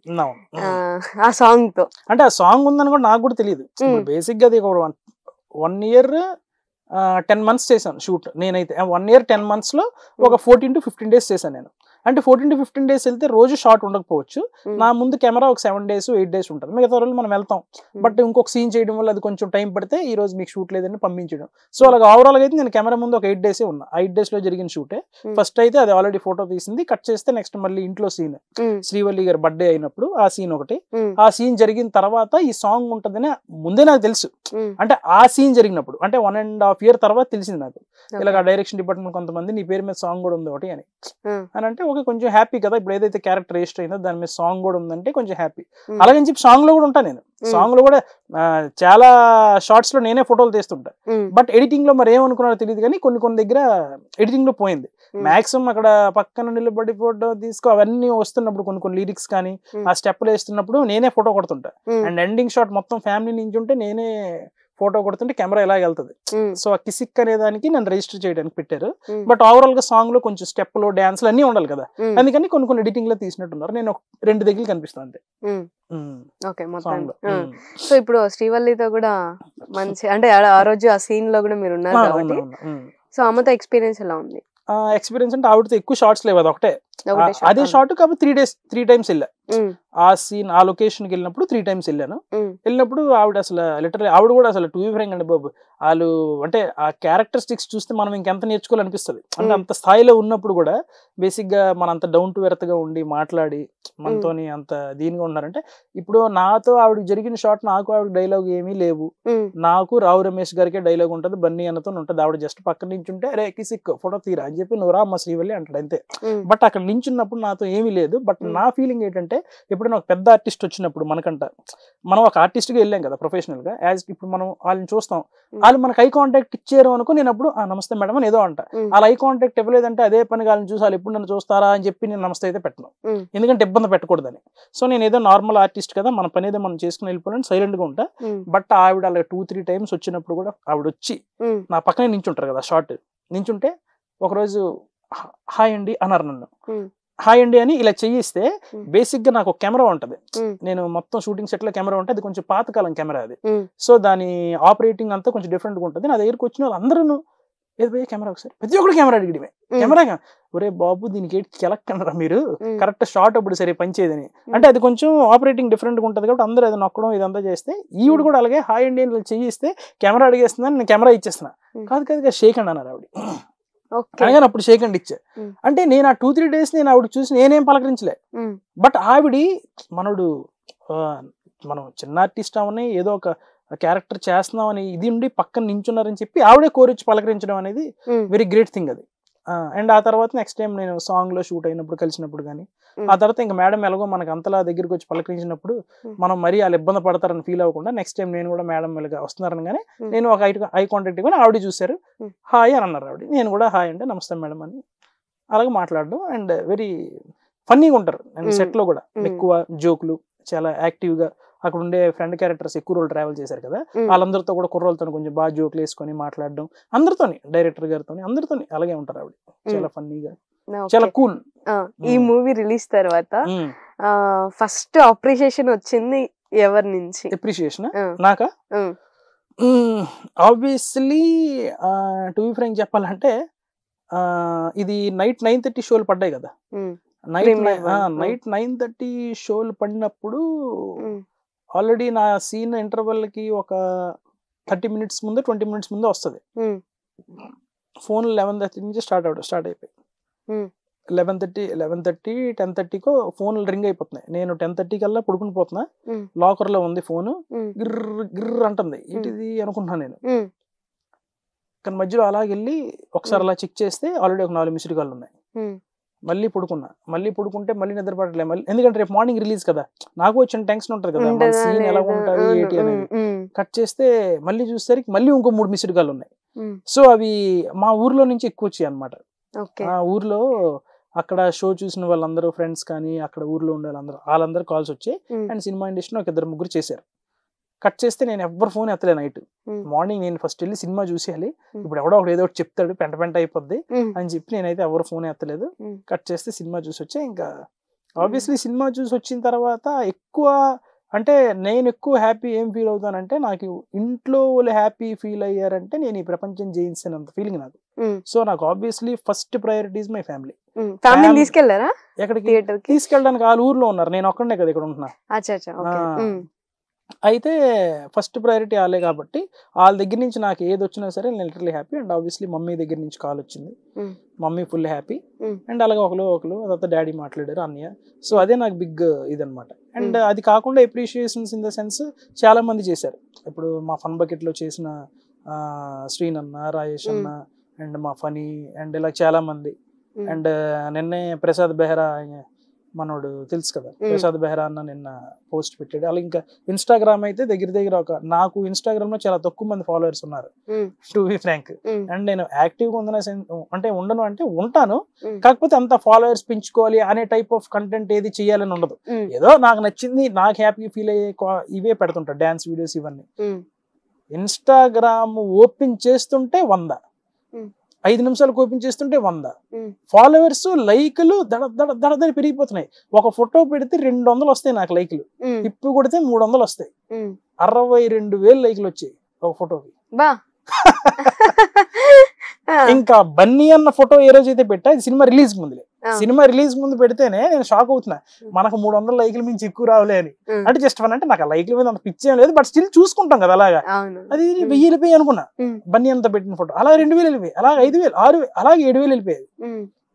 ఆ సాంగ్ తో. అంటే ఆ సాంగ్ ఉందని కూడా నాకు కూడా తెలియదు. బేసిక్ గా అది 1 year 10 months చేశాను షూట్. నేనైతే 1 year 10 months లో ఒక 14 to 15 days చేశాను నేను. అంటే 14 to 15 days వెళ్తే రోజు షార్ట్ ఉండకపోవచ్చు. నా ముందు కెమెరా ఒక 7 days 8 days ఉంటుంది, మిగతా రోజులు మనం వెళ్తాం. బట్ ఇంకొక సీన్ చేయడం వల్ల అది కొంచెం టైం పడితే ఈ రోజు మీకు షూట్ లేదని పంపించడం. సో అలాగే ఓవరాల్ గా అయితే నేను కెమెరా ముందు ఒక 8 days ఉన్నా. 8 days లో జరిగిన షూటే. ఫస్ట్ అయితే అది ఆల్రెడీ ఫోటో తీసింది, కట్ చేస్తే నెక్స్ట్ మళ్ళీ ఇంట్లో సీన్ శ్రీవల్లి గారి బర్త్డే అయినప్పుడు ఆ సీన్ ఒకటి. ఆ సీన్ జరిగిన తర్వాత ఈ సాంగ్ ఉంటుందని ముందే నాకు తెలుసు. అంటే ఆ సీన్ జరిగినప్పుడు అంటే 1.5 years తర్వాత తెలిసింది నాకు, ఇలాగ డైరెక్షన్ డిపార్ట్మెంట్ కొంతమంది నీ పేరు మీద సాంగ్ కూడా ఉంది ఒకటి అని అంటే ఓకే కొంచెం హ్యాపీ కదా. ఇప్పుడు ఏదైతే క్యారెక్టర్ రిజిస్టర్ అయిందో దాని మీద సాంగ్ కూడా ఉందంటే కొంచెం హ్యాపీ. అలాగని చెప్పి సాంగ్ లో కూడా ఉంటా నేను. సాంగ్ లో కూడా చాలా షార్ట్స్ లో నేనే ఫోటోలు తీస్తుంటా. బట్ ఎడిటింగ్ లో మరి ఏమనుకున్నారో తెలియదు కానీ కొన్ని దగ్గర ఎడిటింగ్ లో పోయింది. మాక్సిమం అక్కడ పక్కన నిలబడి ఫోటో తీసుకో అవన్నీ వస్తున్నప్పుడు కొన్ని లిరిక్స్ కానీ ఆ స్టెప్లు వేస్తున్నప్పుడు నేనే ఫోటో కొడుతుంటా. అండ్ ఎండింగ్ షాట్ మొత్తం ఫ్యామిలీ నుంచి ఉంటే నేనే ఫోటో కొడుతుంటే కెమెరా ఎలా వెళ్తుంది. సో ఆ కిసిక్ అనే దానికి నన్ను రిజిస్టర్ చేయడానికి పెట్టారు. బట్ ఓవరాల్ గా సాంగ్ లో కొంచెం స్టెప్లు డాన్స్లు అన్ని ఉండాలి కదా, అందుకని కొన్ని ఎడిటింగ్ లో తీసినట్టున్నారు. నేను 2 దగ్గర కనిపిస్తాను అంతే. సో ఇప్పుడు శ్రీవల్లితో కూడా మంచి అంటే ఆ రోజు ఆ సీన్ లో కూడా మీరు ఉన్నారు కాబట్టి సో ఆమెతో ఎక్స్పీరియన్స్ ఎలా ఉంది? ఎక్స్పీరియన్స్ అంటే ఆవిడతో ఎక్కువ షార్ట్స్ లేవు, అది ఒకటే అదే షార్ట్. కాబట్టి 3 times వెళ్ళా. ఆ సీన్ ఆ లొకేషన్కి వెళ్ళినప్పుడు 3 times వెళ్ళాను. వెళ్ళినప్పుడు ఆవిడ అసలు లిటరల్లీ ఆవిడ కూడా అసలు టూ ఫ్రెండ్ అండి బాబు. వాళ్ళు అంటే ఆ క్యారెక్టరిస్టిక్స్ చూస్తే మనం ఇంకెంత నేర్చుకోవాలనిపిస్తుంది. అంటే అంత స్థాయిలో ఉన్నప్పుడు కూడా బేసిక్ గా మన అంత డౌన్ టు ఎర్త్ గా ఉండి మాట్లాడి మనతోని అంత దీనిగా ఉన్నారంటే, ఇప్పుడు నాతో ఆవిడ జరిగిన షాట్ నాకు ఆవిడ డైలాగ్ ఏమీ లేవు. నాకు రావు రమేష్ గారికే డైలాగ్ ఉంటుంది, బన్నీ అన్నతో ఉంటుంది. ఆవిడ జస్ట్ పక్కన నుంచి ఉంటే రే కిసిక్ ఫోటో తీరా అని చెప్పి నువ్వు రా అమ్మ శ్రీవల్లి అంటాడు అంతే. బట్ అక్కడ నించున్నప్పుడు నాతో ఏమీ లేదు. బట్ నా ఫీలింగ్ ఏంటంటే ఎప్పుడైనా ఒక పెద్ద ఆర్టిస్ట్ వచ్చినప్పుడు మనకంట మనం ఒక ఆర్టిస్ట్ గా వెళ్ళాం కదా ప్రొఫెషనల్ గా, యాజ్ ఇప్పుడు మనం వాళ్ళని చూస్తాం, వాళ్ళు మనకు ఐ కాంటాక్ట్ ఇచ్చారు అనుకో నేను అప్పుడు నమస్తే మేడం అని ఏదో అంట. వాళ్ళు ఐ కాంటాక్ట్ ఇవ్వలేదంటే అదే పని వాళ్ళని చూసి వాళ్ళు ఎప్పుడు నన్ను చూస్తారా అని చెప్పి నేను నమస్తే అయితే పెట్టను, ఎందుకంటే ఇబ్బంది పెట్టకూడదని. సో నేను ఏదో నార్మల్ ఆర్టిస్ట్ కదా, మన పని ఏదో మనం చేసుకుని వెళ్ళిపోవాలని సైలెంట్ గా ఉంటా. బట్ ఆవిడ అలా 2-3 times వచ్చినప్పుడు కూడా ఆవిడ వచ్చి నా పక్కనే నించుంటారు కదా షార్ట్ నించుంటే, ఒకరోజు హాయ్ అండి అన్నారు నన్ను. హాయ్ అండి అని ఇలా చెయ్యిస్తే బేసిక్ గా నాకు ఒక కెమెరా ఉంటది, నేను మొత్తం షూటింగ్ సెట్ లో కెమెరా ఉంటుంది, అది కొంచెం పాతకాలం కెమెరా అది. సో దాని ఆపరేటింగ్ అంతా కొంచెం డిఫరెంట్ గా ఉంటుంది. నా దగ్గరికి వచ్చిన వాళ్ళు అందరూ ఏది పోయి కెమెరా ఒకసారి ప్రతి ఒక్కరు కెమెరా అడిగడమే, కెమెరా ఒరే బాబు దీనికి కెమెరా మీరు కరెక్ట్ షార్ట్ అప్పుడు సరే పనిచేయదని. అంటే అది కొంచెం ఆపరేటింగ్ డిఫరెంట్ గా ఉంటుంది కాబట్టి అందరూ అది నొక్కడం ఇదంతా చేస్తే ఈవిడ కూడా అలాగే హాయ్ అండి అని చెయ్యిస్తే కెమెరా అడిగేస్తుందని నేను కెమెరా ఇచ్చేస్తున్నా. కాదు షేక్ అండి అన్నారు ఆవిడ. అనగానే అప్పుడు షేక్ అండ్ ఇచ్చా. అంటే నేను ఆ 2-3 days నేను ఆవిడ చూసి నేనేం పలకరించలే. బట్ ఆవిడ మనం చిన్న ఆర్టిస్ట్ అవని ఏదో ఒక క్యారెక్టర్ చేస్తున్నాం అని ఇది ఉండి పక్కన నించున్నారని చెప్పి ఆవిడే కోరిచ్చి పలకరించడం అనేది వెరీ గ్రేట్ థింగ్ అది. అండ్ ఆ తర్వాత నెక్స్ట్ టైం నేను సాంగ్ లో షూట్ అయినప్పుడు కలిసినప్పుడు కానీ ఆ తర్వాత ఇంకా మేడం ఎలాగో మనకు అంతలా దగ్గరికి వచ్చి పలకరించినప్పుడు మనం మరీ వాళ్ళు ఇబ్బంది పడతారని ఫీల్ అవ్వకుండా నెక్స్ట్ టైం నేను కూడా మేడం ఇలాగా వస్తున్నారని కానీ నేను ఒక ఐ కాంటాక్ట్ ఇవ్వని ఆవిడ చూశారు, హాయ్ అని అన్నారు ఆవిడ. నేను కూడా హాయ్ అంటే నమస్తే మేడం అని అలాగే మాట్లాడడం. అండ్ వెరీ ఫన్నీగా ఉంటారు అండ్ సెట్ లో కూడా ఎక్కువ జోకులు, చాలా యాక్టివ్ గా. అక్కడ ఉండే ఫ్రెండ్ క్యారెక్టర్స్ ఎక్కువ రోజులు ట్రావెల్ చేశారు కదా, వాళ్ళందరితో కూడా కుర్రోళ్ళతో కొంచెం బాగా జోకులు వేసుకొని మాట్లాడడం, అందరితోని డైరెక్టర్ గారితో అందరితో అలాగే ఉంటారు ఆవిడ, చాలా ఫన్నీగా, చాలా కూల్. ఈ మూవీ రిలీజ్ తర్వాత ఫస్ట్ అప్రిషియేషన్ వచ్చింది ఎవరి నుంచి? అప్రిషియేషన్ నాకా? ఆబ్వియస్లీ టు బి ఫ్రాంక్ చెప్పాలంటే ఇది నైట్ 9:30 షోలు పడ్డాయి కదా, నైట్ 9:30 షోలు పడినప్పుడు ఆల్రెడీ నా సీన్ ఇంటర్వెల్ కి ఒక 30 minutes ముందు 20 minutes ముందు వస్తుంది. ఫోన్ 11:30 నుంచి స్టార్ట్ అయిపోయి 11:30 10:30కో ఫోన్లు రింగ్ అయిపోతున్నాయి. నేను 10:30 కల్లా పడుకుని పోతున్నా, లాకర్ లో ఉంది ఫోన్, గిర్ర అంటుంది, ఏంటిది అనుకుంటున్నా నేను. కానీ మధ్యలో అలాగెళ్ళి ఒకసారి అలా చెక్ చేస్తే ఆల్రెడీ ఒక 4 మిస్డ్ కాల్ ఉన్నాయి. మళ్ళీ పడుకుంటే మళ్ళీ నిద్ర పడలే, మళ్ళీ ఎందుకంటే రేపు మార్నింగ్ రిలీజ్ కదా, నాకు వచ్చిన టెన్షన్ ఉంటది కదా, మన సీన్ ఎలా ఉంటుంది ఏంటి అనేది. కట్ చేస్తే మళ్ళీ చూసేసరికి మళ్ళీ ఇంకో 3 మిస్డ్ కాల్ ఉన్నాయి. సో అవి మా ఊర్లో నుంచి ఎక్కువ వచ్చాయి అనమాట. ఆ ఊర్లో అక్కడ షో చూసిన వాళ్ళందరూ ఫ్రెండ్స్ కానీ అక్కడ ఊర్లో ఉండే వాళ్ళందరూ కాల్స్ వచ్చాయి. అండ్ సినిమా ఇండస్ట్రీలో ఒక 2-3 చేశారు. కట్ చేస్తే నేను ఎవ్వరు ఫోన్ ఎత్తలే నైట్. మార్నింగ్ నేను ఫస్ట్ వెళ్ళి సినిమా చూసేయాలి, ఇప్పుడు ఎవడో ఒకటి ఏదో ఒకటి చెప్తాడు పెంట అయిపోద్ది అని చెప్పి నేనైతే ఎవరు ఫోన్ ఎత్తలేదు. కట్ చేస్తే సినిమా చూసి వచ్చా. ఇంకా ఆబ్వియస్లీ సినిమా చూసి వచ్చిన తర్వాత ఎక్కువ అంటే నేను ఎక్కువ హ్యాపీ ఏం ఫీల్ అవుతానంటే, నాకు ఇంట్లో వాళ్ళు హ్యాపీ ఫీల్ అయ్యారంటే నేను ఈ ప్రపంచం జయించినంత ఫీలింగ్ నాకు. సో నాకు obviously first priority is my family. తీసుకెళ్లారా ఎక్కడికి? తీసుకెళ్ళడానికి వాళ్ళ ఊర్లో ఉన్నారు, నేను ఒక్కడే కదా ఇక్కడ ఉంటున్నా. అయితే ఫస్ట్ ప్రయారిటీ వాళ్ళే కాబట్టి వాళ్ళ దగ్గర నుంచి నాకు ఏది వచ్చినా సరే నేను literally happy. And obviously mummy దగ్గర నుంచి కాల్ వచ్చింది, మమ్మీ ఫుల్ హ్యాపీ. అండ్ అలాగే ఒకరు అదంతా డాడీ మాట్లాడారు, అన్నయ్య. సో అదే నాకు బిగ్ ఇదనమాట. అండ్ అది కాకుండా అప్రిషియేషన్స్ ఇన్ ద సెన్స్ చాలా మంది చేశారు. ఇప్పుడు మా ఫన్ బకెట్ లో చేసిన శ్రీన్ అన్న, రాజేష్ అన్న, అండ్ మా ఫనీ, అండ్ ఇలా చాలా మంది. అండ్ నిన్నే ప్రసాద్ బెహ్రా మనోడు తెలుసు కదా, ప్రసాద్ బెహ్రా అన్న నిన్న పోస్ట్ పెట్టాడు. అలా ఇంకా ఇన్స్టాగ్రామ్ అయితే దగ్గర ఒక నాకు ఇన్స్టాగ్రామ్ లో చాలా తక్కువ మంది ఫాలోవర్స్ ఉన్నారు టు బి ఫ్రాంక్. అండ్ నేను యాక్టివ్ గా ఉండను అంటే ఉంటాను, కాకపోతే అంత ఫాలోవర్స్ పెంచుకోవాలి అనే టైప్ ఆఫ్ కంటెంట్ ఏది చేయాలని ఉండదు. ఏదో నాకు నచ్చింది, నాకు హ్యాపీ ఫీల్ అయ్యే ఇవే పెడుతుంటా, డాన్స్ వీడియోస్ ఇవన్నీ. ఇన్స్టాగ్రామ్ ఓపెన్ చేస్తుంటే 100, 5 నిమిషాలకు ఓపెన్ చేస్తుంటే 100 ఫాలోవర్స్, లైకులు దడ పెరిగిపోతున్నాయి. ఒక ఫోటో పెడితే 200 వస్తాయి నాకు లైకులు, ఇప్పుడు కొడితే 300 వస్తాయి. 62,000 లైకులు వచ్చాయి ఒక ఫోటోకి. ఇంకా బన్నీ అన్న ఫోటో ఏ రోజు అయితే పెట్టా, సినిమా రిలీజ్ ముందు పెడితేనే నేను షాక్ అవుతున్నా, మనకు 300 లైకులు మించి ఎక్కువ రావులే అని. అంటే జస్ట్ వన్ అంటే నాకు ఆ లైకుల మీద అంత పిచ్చేం లేదు, బట్ స్టిల్ చూసుకుంటాం కదా అలాగా. అది 1000 వెళ్ళిపోయి అనుకున్నా బన్నీ అంతా పెట్టిన ఫోటో, అలా 2000 వెళ్ళిపోయి, అలాగే 5000, 6000, అలాగే 7000 వెళ్ళిపోయాయి.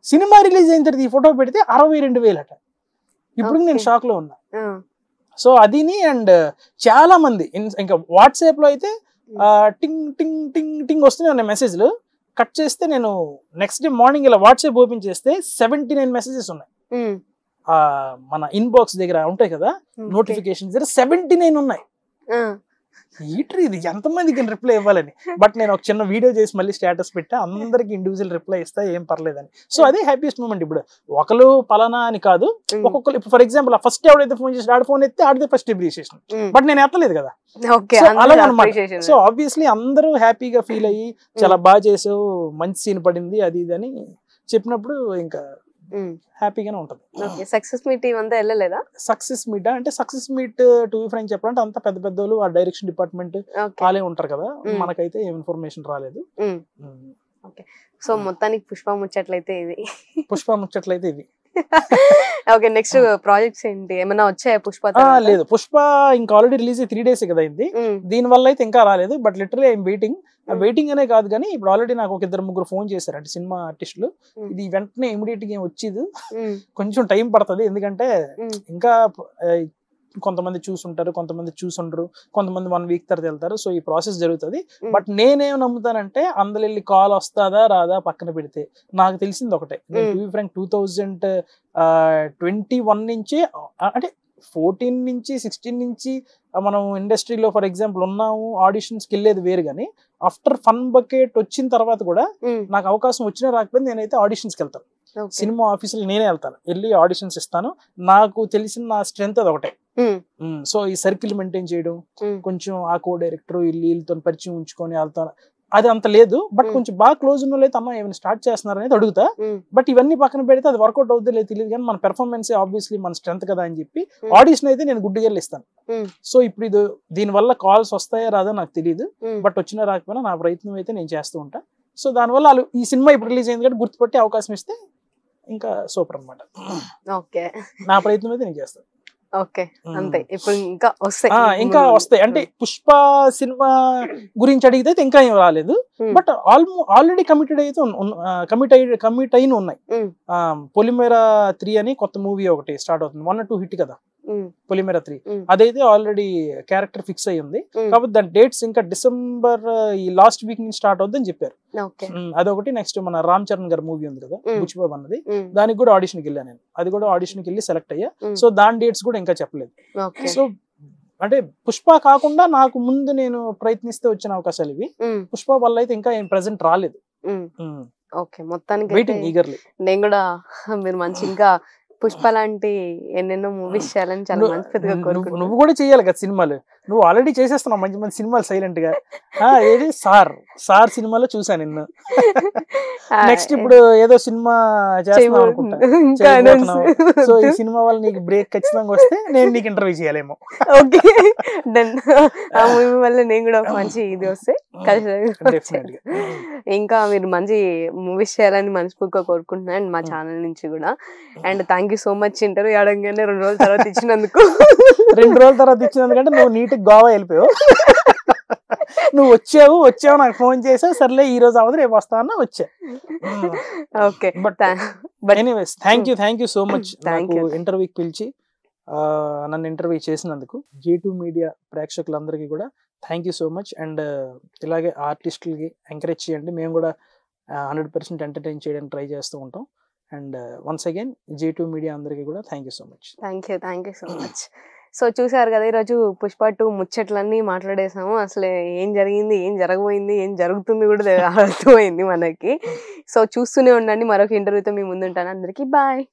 సినిమా రిలీజ్ అయిన తర్వాత ఈ ఫోటో పెడితే 62,000 అట. ఇప్పుడు నేను షాక్ లో ఉన్నా. సో అదిని. అండ్ చాలా మంది ఇంకా వాట్సాప్ లో అయితే టింగ్ టింగ్ టింగ్ టింగ్ వస్తున్నాయి ఉన్నాయి మెసేజ్లు. కట్ చేస్తే నేను నెక్స్ట్ డే మార్నింగ్ ఇలా వాట్సాప్ ఓపెన్ చేస్తే 79 మెసేజెస్ ఉన్నాయి. మన ఇన్బాక్స్ దగ్గర ఉంటాయి కదా నోటిఫికేషన్స్ దగ్గర 79 ఉన్నాయి. ఇది ఎంతమందికి రిప్లై ఇవ్వాలని. బట్ నేను ఒక చిన్న వీడియో చేసి మళ్ళీ స్టేటస్ పెట్టా, అందరికి ఇండివిజువల్ రిప్లై ఇస్తా, ఏం పర్లేదని. సో అదే హ్యాపీయెస్ట్ మూమెంట్. ఇప్పుడు ఒకరు పలానా అని కాదు, ఒక్కొక్కరు. ఇప్పుడు ఫర్ ఎగ్జాంపుల్ ఫస్ట్ ఎవడైతే ఫోన్ చేసి ఆడ ఫోన్ ఎత్తే ఆడితే ఫస్ట్ అప్రిషియేషన్, బట్ నేను ఎత్తలేదు కదా. అలాగే అనమాట. సో ఆబ్వియస్లీ అందరూ హ్యాపీగా ఫీల్ అయ్యి చాలా బాగా చేసావు, మంచి సీన్ పడింది, అది ఇది అని చెప్పినప్పుడు ఇంకా హ్యాపీగానే ఉంటుంది. సక్సెస్ మీట్ ఇవంతా వెళ్ళలేదా? సక్సెస్ మీట్ అంటే success meet to be frank చెప్పాలంటే అంత పెద్ద పెద్దోళ్ళు ఆ డైరెక్షన్ డిపార్ట్మెంట్ వాళ్ళే ఉంటారు కదా, మనకైతే ఏం ఇన్ఫర్మేషన్ రాలేదు. ఓకే, సో మొత్తానికి పుష్ప ముచ్చట్లయితే ఇది. పుష్ప ముచ్చట్లయితే ఇది. ఓకే, నెక్స్ట్ ప్రాజెక్ట్స్ ఏంటి, ఏమైనా వచ్చాయా పుష్ప? లేదు, పుష్ప ఇంకా ఆల్రెడీ రిలీజ్ 3 days కదా అయింది. దీని వల్ల అయితే ఇంకా రాలేదు. But literally I'm waiting. Waiting అనే కాదు కానీ ఇప్పుడు ఆల్రెడీ నాకు ఒక 2-3 ఫోన్ చేశారు అంటే సినిమా ఆర్టిస్టులు. ఇది వెంటనే ఇమీడియట్ గా వచ్చేది, కొంచెం టైం పడుతుంది. ఎందుకంటే ఇంకా కొంతమంది చూసుంటారు, కొంతమంది చూసుండరు, కొంతమంది 1 week తర్వాత వెళ్తారు. సో ఈ ప్రాసెస్ జరుగుతుంది. బట్ నేనేం నమ్ముతానంటే అందులో వెళ్ళి కాల్ వస్తుందా రాదా పక్కన పెడితే నాకు తెలిసింది ఒకటే. నేను 2021 నుంచి అంటే 14 నుంచి 16 నుంచి మనం ఇండస్ట్రీలో ఫర్ ఎగ్జాంపుల్ ఉన్నాము, ఆడిషన్స్కి వెళ్ళేది వేరు. కానీ ఆఫ్టర్ ఫన్ బకెట్ వచ్చిన తర్వాత కూడా నాకు అవకాశం వచ్చినా రాకపోతే నేనైతే ఆడిషన్స్కి వెళ్తాను. సినిమా ఆఫీసులు నేనే వెళ్తాను, వెళ్ళి ఆడిషన్స్ ఇస్తాను. నాకు తెలిసిన నా స్ట్రెంత్ అది ఒకటే. సో ఈ సర్కిల్ మెయింటైన్ చేయడం, కొంచెం ఆ కో డైరెక్టర్ వీళ్ళతో పరిచయం ఉంచుకొని వెళ్తాను, అది అంత లేదు. బట్ కొంచెం బాగా క్లోజ్ ఉన్న అయితే అమ్మ ఏమైనా స్టార్ట్ చేస్తున్నారు అనేది అడుగుతా. బట్ ఇవన్నీ పక్కన పెడితే అది వర్కౌట్ అవుతుందో లేదు తెలియదు, కానీ మన పెర్ఫార్మెన్స్ ఆబ్వియస్లీ మన స్ట్రెంత్ కదా అని చెప్పి ఆడిషన్ అయితే నేను గుడ్డిగా ఇస్తాను. సో ఇప్పుడు ఇది దీని వల్ల కాల్స్ వస్తాయా రాదో నాకు తెలియదు. బట్ వచ్చినా రాకపోయినా నా ప్రయత్నం అయితే నేను చేస్తూ ఉంటా. సో దానివల్ల వాళ్ళు ఈ సినిమా ఇప్పుడు రిలీజ్ అయింది కాబట్టి గుర్తుపట్టి అవకాశం ఇస్తే ఇంకా సూపర్ అనమాట. నా ప్రయత్నం అయితే నేను చేస్తాను. ఓకే, అంతే. ఇప్పుడు ఇంకా వస్తాయి అంటే పుష్ప సినిమా గురించి అడిగితే ఇంకా ఏం రాలేదు. బట్ ఆల్రెడీ కమిటెడ్ అయితే కమిట్ అయిన ఉన్నాయి. పొలిమేరా 3 అని కొత్త మూవీ ఒకటి స్టార్ట్ అవుతుంది. 1 or 2 హిట్ కదా పొలిమేరా 3. అదైతే ఆల్రెడీ క్యారెక్టర్ ఫిక్స్ అయ్యింది. కాబట్టి దాని డేట్స్ ఇంకా డిసెంబర్ ఈ లాస్ట్ వీక్ నుంచి స్టార్ట్ అవుతుందని చెప్పారు. అదొకటి. నెక్స్ట్ మన రామ్ చరణ్ గారి మూవీ ఉంది కదా బుచ్చిబాబు అన్నది, దానికి కూడా ఆడిషన్కి వెళ్ళాను నేను. అది కూడా ఆడిషన్కి వెళ్ళి సెలెక్ట్ అయ్యా. సో దాని డేట్స్ కూడా ఇంకా చెప్పలేదు. సో అంటే పుష్ప కాకుండా నాకు ముందు నేను ప్రయత్నిస్తే వచ్చిన అవకాశాలు ఇవి. పుష్ప వల్ల అయితే ఇంకా ఏం ప్రెసెంట్ రాలేదు. ఓకే, మొత్తానికి వెయిటింగ్ ఈగర్లీ. నేను కూడా మీరు మంచి ఇంకా పుష్ప లాంటి ఎన్నెన్నో మూవీస్ చేయాలని చాలా మనస్ఫూర్తిగా కోరుకుంటున్నాను. నువ్వు కూడా చేయాలి కదా సినిమాలు, నువ్వు ఆల్రెడీ చేసేస్తున్నావు మంచి మంచి సినిమాలు సైలెంట్ గా. ఏది సార్ సినిమాలో చూసా నిన్ను. నెక్స్ట్ ఇప్పుడు ఏదో సినిమా చేస్తున్నావు అనుకుంటా. సో ఈ సినిమా వల్ల నీకు బ్రేక్ ఖచ్చితంగా వస్తే నేను నీకు ఇంటర్వ్యూ చేయాలేమో. Okay, done. ఆ మూవీ వల్ల నేను కూడా మంచి ఇది వస్తే కలిసి ఇంకా మీరు మంచి మూవీస్ చేయాలని మనస్ఫూర్తిగా కోరుకుంటున్నాను. అండ్ మా ఛానల్ నుంచి కూడా. And thank you so much interview అడగగానే 2 రోజుల తర్వాత ఇచ్చినందుకు. 2 రోజుల తర్వాత ఇచ్చినందుకంటే నువ్వు నీట్ గోవా వెళ్ళిపోయావు. నువ్వు వచ్చావు నాకు ఫోన్ చేసావు, సర్లే ఈ రోజు అవ్వదు రేపు వస్తా అన్న వచ్చా. Okay, but anyways thank you so much నాకు ఇంటర్వ్యూకి పిలిచి నన్ను ఇంటర్వ్యూ చేసినందుకు. J2 మీడియా ప్రేక్షకులందరికీ కూడా thank you so much. And ఇలాగే ఆర్టిస్టులకి ఎంకరేజ్ చేయండి. మేము కూడా 100% ఎంటర్టైన్ చేయడానికి ట్రై చేస్తూ ఉంటాం. And once again J2 media అందరికీ కూడా thank you so much. Thank you so much. So చూసారు కదా, ఈరోజు పుష్ప 2 ముచ్చట్లన్నీ మాట్లాడేసాము. అసలు ఏం జరిగింది, ఏం జరగబోయింది, ఏం జరుగుతుంది కూడా అర్థమైంది మనకి. సో చూస్తూనే ఉండండి, మరొక ఇంటర్వ్యూతో మీ ముందుంటాను. అందరికీ బాయ్.